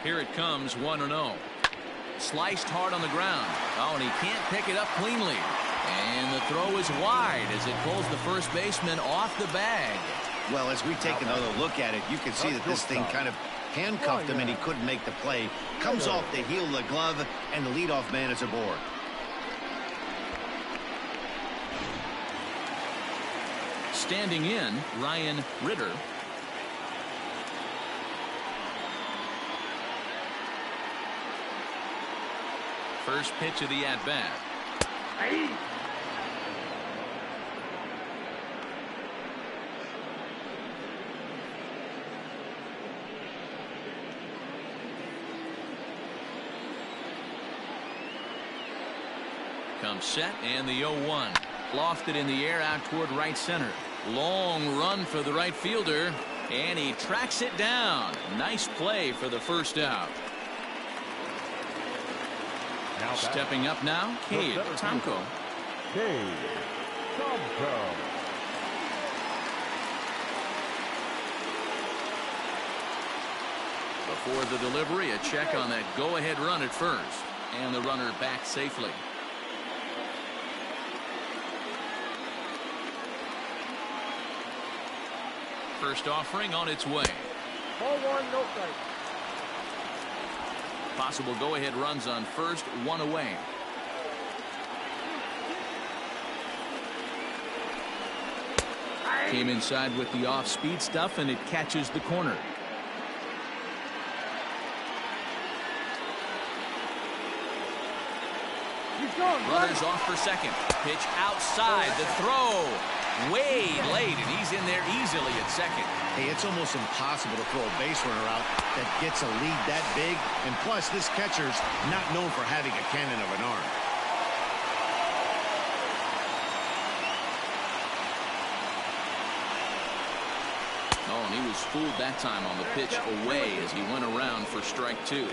Here it comes, 1-0. Sliced hard on the ground. Oh, and he can't pick it up cleanly. And the throw is wide as it pulls the first baseman off the bag. Well, as we take another look at it, you can see that this thing kind of handcuffed him and he couldn't make the play. Comes off the heel of the glove, and the leadoff man is aboard. Standing in, Ryan Ritter. First pitch of the at-bat. Comes set, and the 0-1. Lofted in the air out toward right center. Long run for the right fielder, and he tracks it down. Nice play for the first out. Stepping up now, Cade Tomko. Cade Tomko. Before the delivery, a check on that go-ahead run at first, and the runner back safely. First offering on its way. Ball 1, no strike. Possible go-ahead runs on first, 1 away. Came inside with the off-speed stuff, and it catches the corner. He's gone. Runners off for second. Pitch outside. The throw. way late, and he's in there easily at second. Hey, it's almost impossible to throw a base runner out that gets a lead that big. And plus, this catcher's not known for having a cannon of an arm. Oh, and he was fooled that time on the pitch away as he went around for strike two.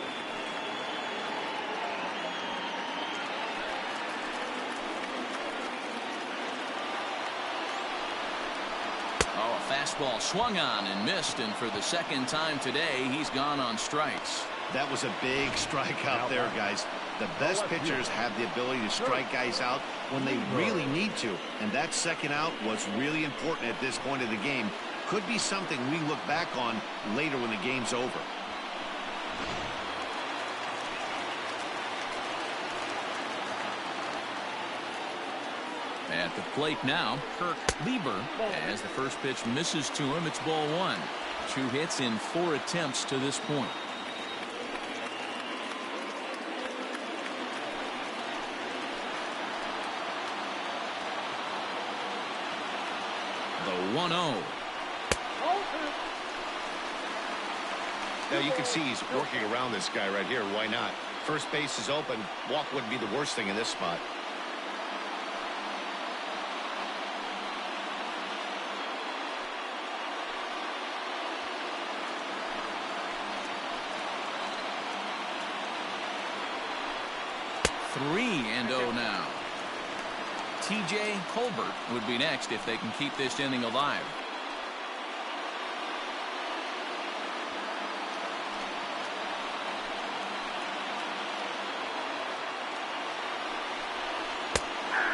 Oh, a fastball swung on and missed, and for the second time today, he's gone on strikes. That was a big strike out there, guys. The best pitchers have the ability to strike guys out when they really need to, and that second out was really important at this point of the game. Could be something we look back on later when the game's over. At the plate now, Kirk Lieber, as the first pitch misses to him, it's ball one. 2 hits in 4 attempts to this point. The 1-0. Now you can see he's working around this guy right here. Why not? First base is open. Walk wouldn't be the worst thing in this spot. Three and 0 now. TJ Colbert would be next if they can keep this inning alive.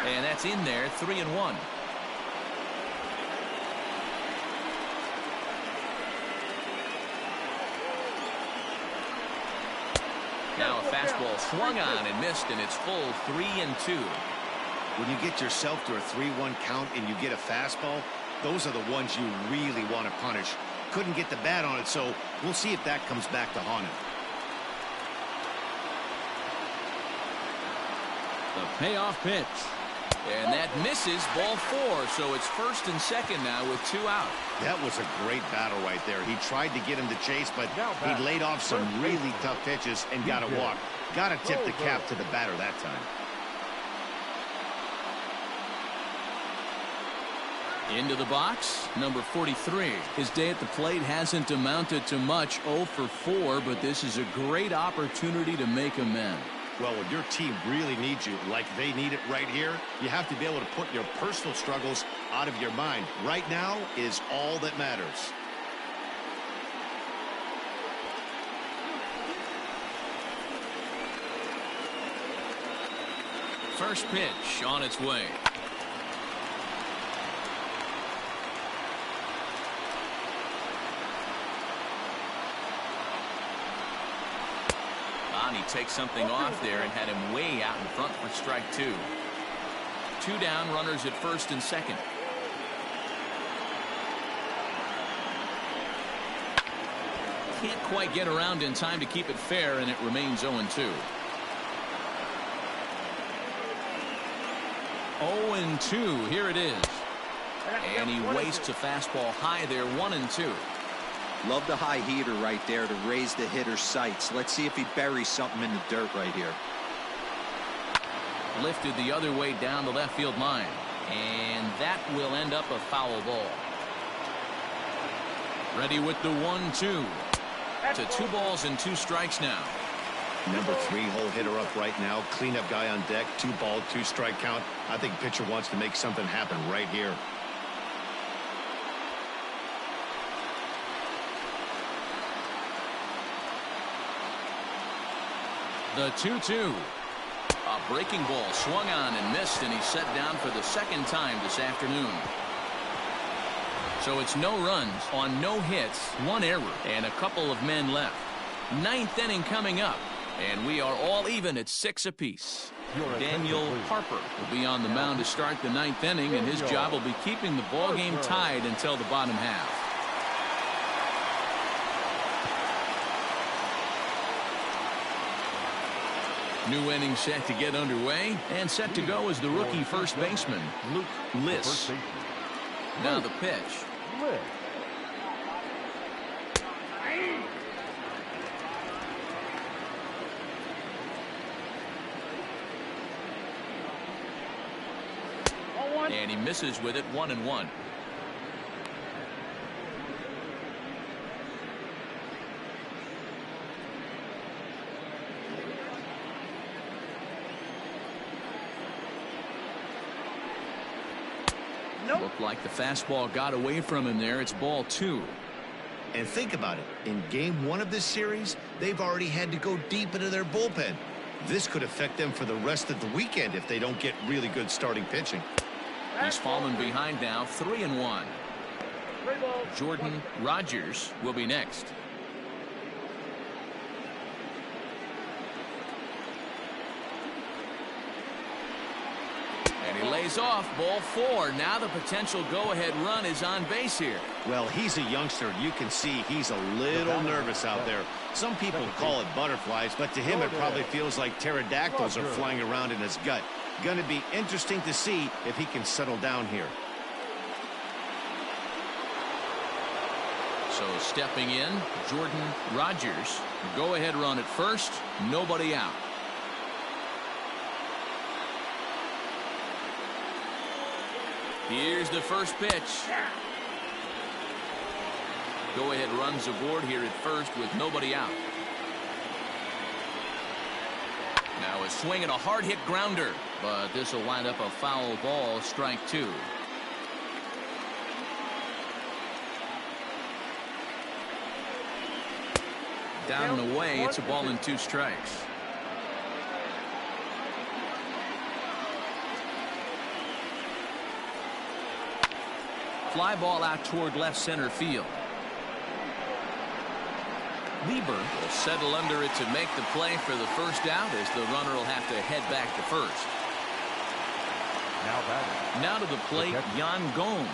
And that's in there, 3-1. Now a fastball swung on and missed, and it's full 3-2. When you get yourself to a 3-1 count and you get a fastball, those are the ones you really want to punish. Couldn't get the bat on it, so we'll see if that comes back to haunt him. The payoff pitch. And that misses, ball 4, so it's first and second now with 2 out. That was a great battle right there. He tried to get him to chase, but he laid off some really tough pitches and got a walk. Got to tip the cap to the batter that time. Into the box, number 43. His day at the plate hasn't amounted to much, 0 for 4, but this is a great opportunity to make amends. Well, when your team really needs you, like they need it right here, you have to be able to put your personal struggles out of your mind. Right now is all that matters. First pitch on its way. He takes something off there and had him way out in front for strike 2. 2 down, runners at first and second. Can't quite get around in time to keep it fair, and it remains 0-2. 0-2, here it is. And he wastes a fastball high there, 1-2. Love the high heater right there to raise the hitter's sights. Let's see if he buries something in the dirt right here. Lifted the other way down the left field line. And that will end up a foul ball. Ready with the 1-2. To 2 balls and 2 strikes now. Number 3 hole hitter up right now. Cleanup guy on deck. 2 ball, 2 strike count. I think pitcher wants to make something happen right here. The 2-2. A breaking ball swung on and missed, and he's set down for the second time this afternoon. So it's no runs on no hits, 1 error, and a couple of men left. 9th inning coming up, and we are all even at 6 apiece. Daniel Harper will be on the mound to start the 9th inning, and his job will be keeping the ball game tied until the bottom half. New inning set to get underway, and set to go is the rookie first baseman, Luke Liss. Now the pitch. Lift. And he misses with it, 1-1. Nope. Looked like the fastball got away from him there. It's ball 2. And think about it. In game 1 of this series, they've already had to go deep into their bullpen. This could affect them for the rest of the weekend if they don't get really good starting pitching. He's fallen behind now, 3-1. Jonhs Rogers will be next. And he lays off, ball 4. Now the potential go-ahead run is on base here. Well, he's a youngster. You can see he's a little nervous out there. Some people call it butterflies, but to him it probably feels like pterodactyls are flying around in his gut. Going to be interesting to see if he can settle down here. So stepping in, Jonhs Rogers. Go-ahead run at first, nobody out. Here's the first pitch. Go-ahead runs aboard here at first with nobody out. Now a swing and a hard-hit grounder, but this will wind up a foul ball, strike 2. Down and away, it's a ball and 2 strikes. Fly ball out toward left center field. Lieber will settle under it to make the play for the first out, as the runner will have to head back to first. Now to the plate, Jonhs.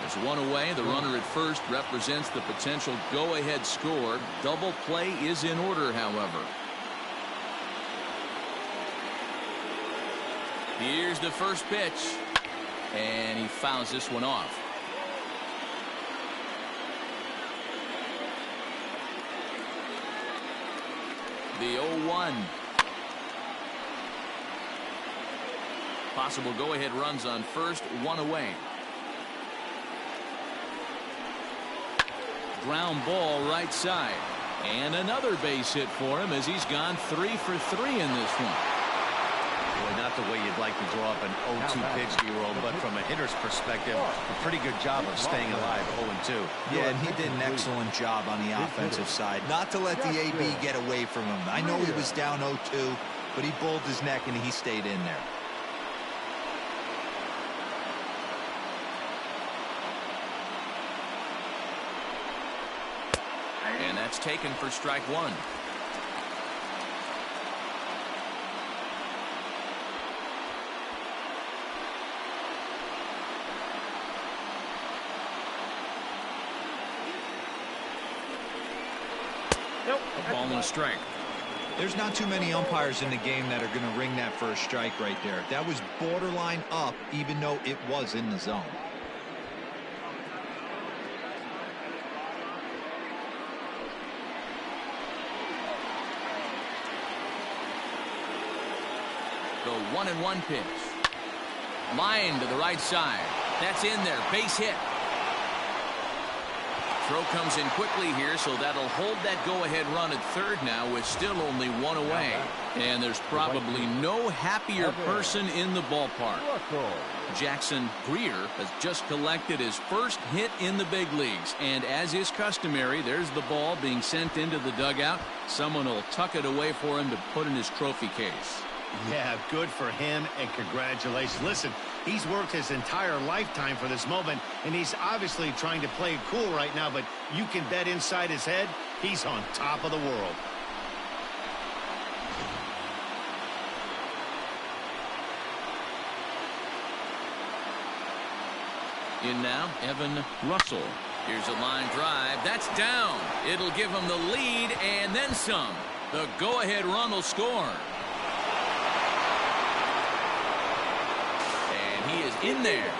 There's one away. The runner at first represents the potential go-ahead score. Double play is in order, however. Here's the first pitch, and he fouls this one off. The 0-1. Possible go-ahead runs on first, one away. Ground ball right side. And another base hit for him, as he's gone 3 for 3 in this one. Boy, not the way you'd like to draw up an 0-2 pitch, D-roll, but from a hitter's perspective, a pretty good job of staying alive, 0-2. Yeah, and he did an excellent job on the offensive side. Not to let the AB get away from him. I know he was down 0-2, but he bulled his neck and he stayed in there. And that's taken for strike 1. A ball and a strike. There's not too many umpires in the game that are going to ring that first strike right there. That was borderline up, even though it was in the zone. The 1-1 pitch. Line to the right side. That's in there. Base hit. Throw comes in quickly here, so that'll hold that go-ahead run at third now, with still only one away. And there's probably no happier person in the ballpark. Jackson Greer has just collected his first hit in the big leagues. And as is customary, there's the ball being sent into the dugout. Someone will tuck it away for him to put in his trophy case. Yeah, good for him, and congratulations. Listen, he's worked his entire lifetime for this moment, and he's obviously trying to play it cool right now, but you can bet inside his head, he's on top of the world. In now, Evan Russell. Here's a line drive. That's down. It'll give him the lead and then some. The go-ahead run will score. And he is in there.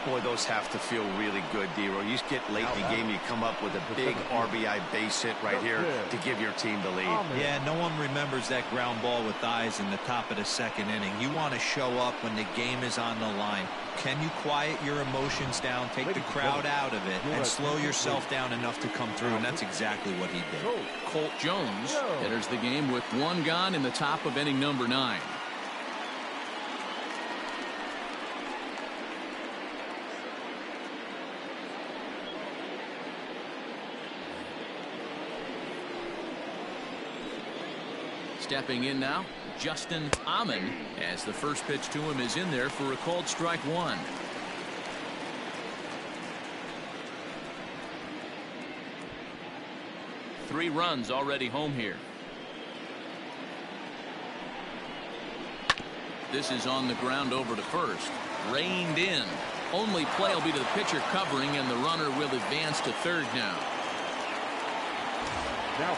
Boy, those have to feel really good, D-Roy. You get late in the game, you come up with a big RBI base hit right here to give your team the lead. Yeah, no one remembers that ground ball with eyes in the top of the second inning. You want to show up when the game is on the line. Can you quiet your emotions down, take the crowd out of it, and slow yourself down enough to come through? And that's exactly what he did. Colt Jones enters the game with 1 gone in the top of inning number 9. Stepping in now, Justin Amon, as the first pitch to him is in there for a called strike 1. Three runs already home here. This is on the ground over to first. Reined in. Only play will be to the pitcher covering, and the runner will advance to third now.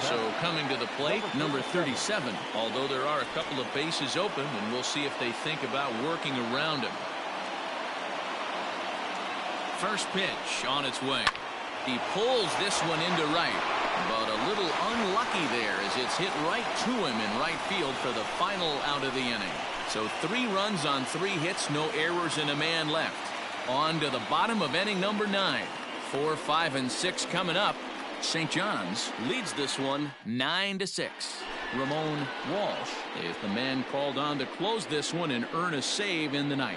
So coming to the plate, number 37, although there are a couple of bases open, and we'll see if they think about working around him. First pitch on its way. He pulls this one into right, but a little unlucky there as it's hit right to him in right field for the final out of the inning. So 3 runs on 3 hits, no errors, and a man left. On to the bottom of inning number 9. 4, 5, and 6 coming up. St. John's leads this one 9-6. Ramon Walsh is the man called on to close this one and earn a save in the 9th.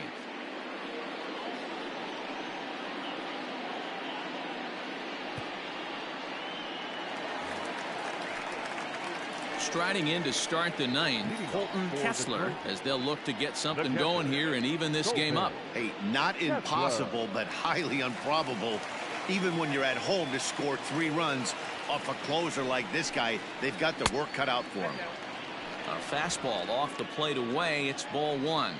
Striding in to start the 9th, Colton Kessler, as they'll look to get something going here and even this game up. Hey, not impossible, but highly improbable. Even when you're at home to score 3 runs off a closer like this guy, they've got the work cut out for him. A fastball off the plate away. It's ball 1.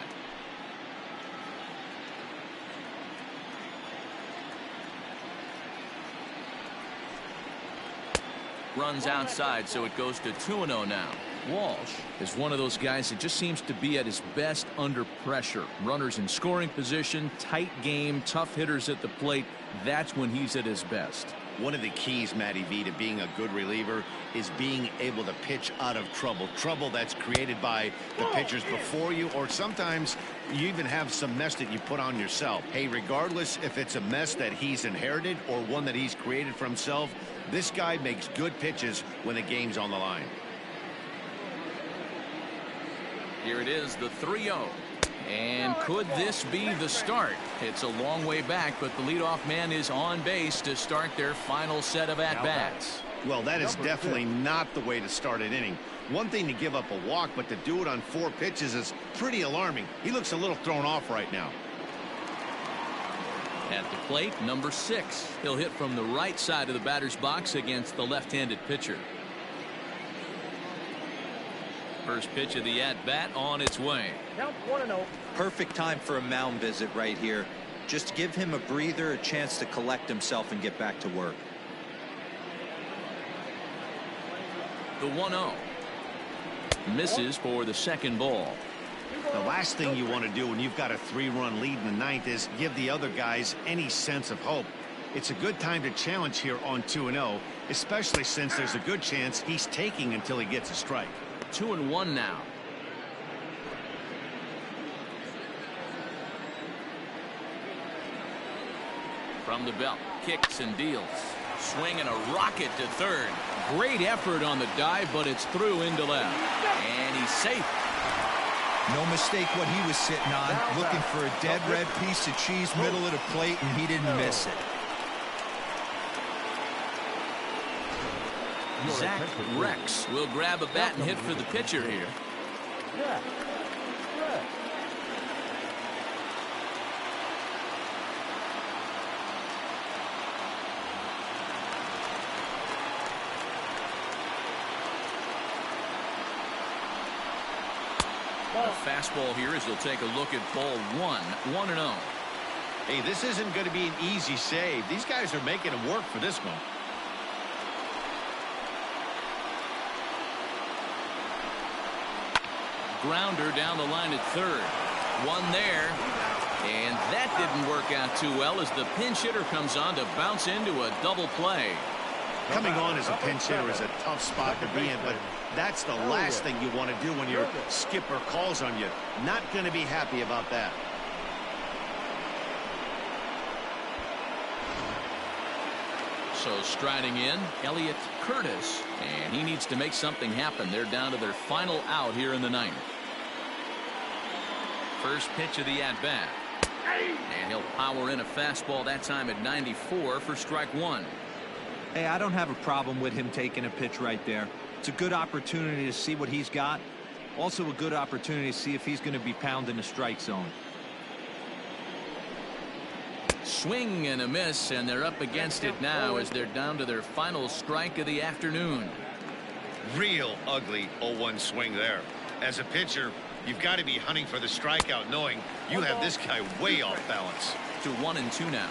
Runs outside, so it goes to 2-0 now. Walsh is one of those guys that just seems to be at his best under pressure. Runners in scoring position, tight game, tough hitters at the plate. That's when he's at his best. One of the keys, Matty V, to being a good reliever is being able to pitch out of trouble. Trouble that's created by the pitchers before you, or sometimes you even have some mess that you put on yourself. Hey, regardless if it's a mess that he's inherited or one that he's created for himself, this guy makes good pitches when the game's on the line. Here it is, the 3-0. And could this be the start? It's a long way back, but the leadoff man is on base to start their final set of at-bats. Well, that is definitely not the way to start an inning. One thing to give up a walk, but to do it on 4 pitches is pretty alarming. He looks a little thrown off right now. At the plate, number 6. He'll hit from the right side of the batter's box against the left-handed pitcher. First pitch of the at-bat on its way. Count 1-0. Perfect time for a mound visit right here. Just give him a breather, a chance to collect himself and get back to work. The 1-0. Misses for the second ball. The last thing you want to do when you've got a 3-run lead in the 9th is give the other guys any sense of hope. It's a good time to challenge here on 2-0, especially since there's a good chance he's taking until he gets a strike. 2-1 now. From the belt, kicks and deals. Swing and a rocket to third. Great effort on the dive, but it's through into left. And he's safe. No mistake what he was sitting on, looking for a dead red piece of cheese middle of the plate, and he didn't miss it. Zach Rex will grab a bat and hit for the pitcher here. A fastball here as he'll take a look at ball 1, 1-0. Hey, this isn't going to be an easy save. These guys are making him work for this one. Grounder down the line at third. One there. And that didn't work out too well as the pinch hitter comes on to bounce into a double play. Coming on as a pinch hitter is a tough spot to be in, but that's the last thing you want to do when your skipper calls on you. Not going to be happy about that. So striding in, Elliott Curtis, and he needs to make something happen. They're down to their final out here in the ninth. First pitch of the at-bat. And he'll power in a fastball that time at 94 for strike one. Hey, I don't have a problem with him taking a pitch right there. It's a good opportunity to see what he's got. Also a good opportunity to see if he's going to be pounding the strike zone. Swing and a miss, and they're up against it now as they're down to their final strike of the afternoon. Real ugly 0-1 swing there. As a pitcher, you've got to be hunting for the strikeout, knowing you have this guy way off balance. To 1-2 now.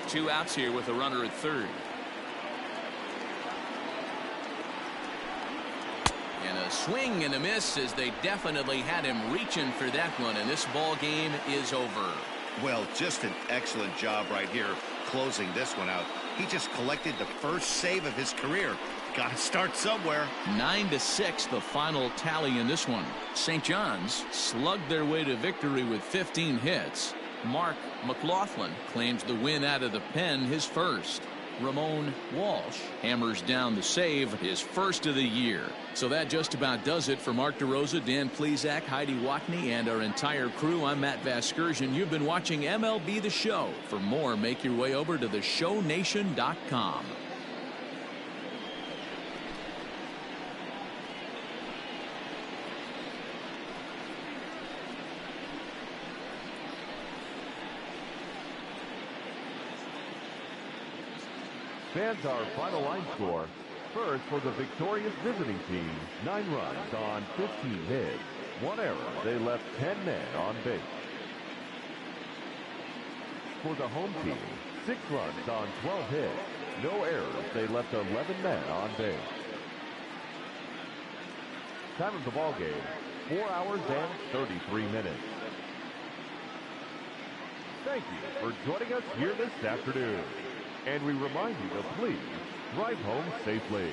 Two outs here with a runner at third. And a swing and a miss as they definitely had him reaching for that one, and this ball game is over. Well, just an excellent job right here closing this one out. He just collected the first save of his career. Got to start somewhere. 9-6 the final tally in this one. St. John's slugged their way to victory with 15 hits. Mark McLaughlin claims the win out of the pen, his first. Ramon Walsh hammers down the save, his first of the year. So that just about does it for Mark DeRosa, Dan Plesac, Heidi Watney, and our entire crew. I'm Matt Vasgersian. You've been watching MLB The Show. For more, make your way over to theshownation.com. Fans, our final line score. First, for the victorious visiting team, 9 runs on 15 hits. 1 error. They left 10 men on base. For the home team, 6 runs on 12 hits. No errors. They left 11 men on base. Time of the ball game, 4 hours and 33 minutes. Thank you for joining us here this afternoon. And we remind you to please drive home safely.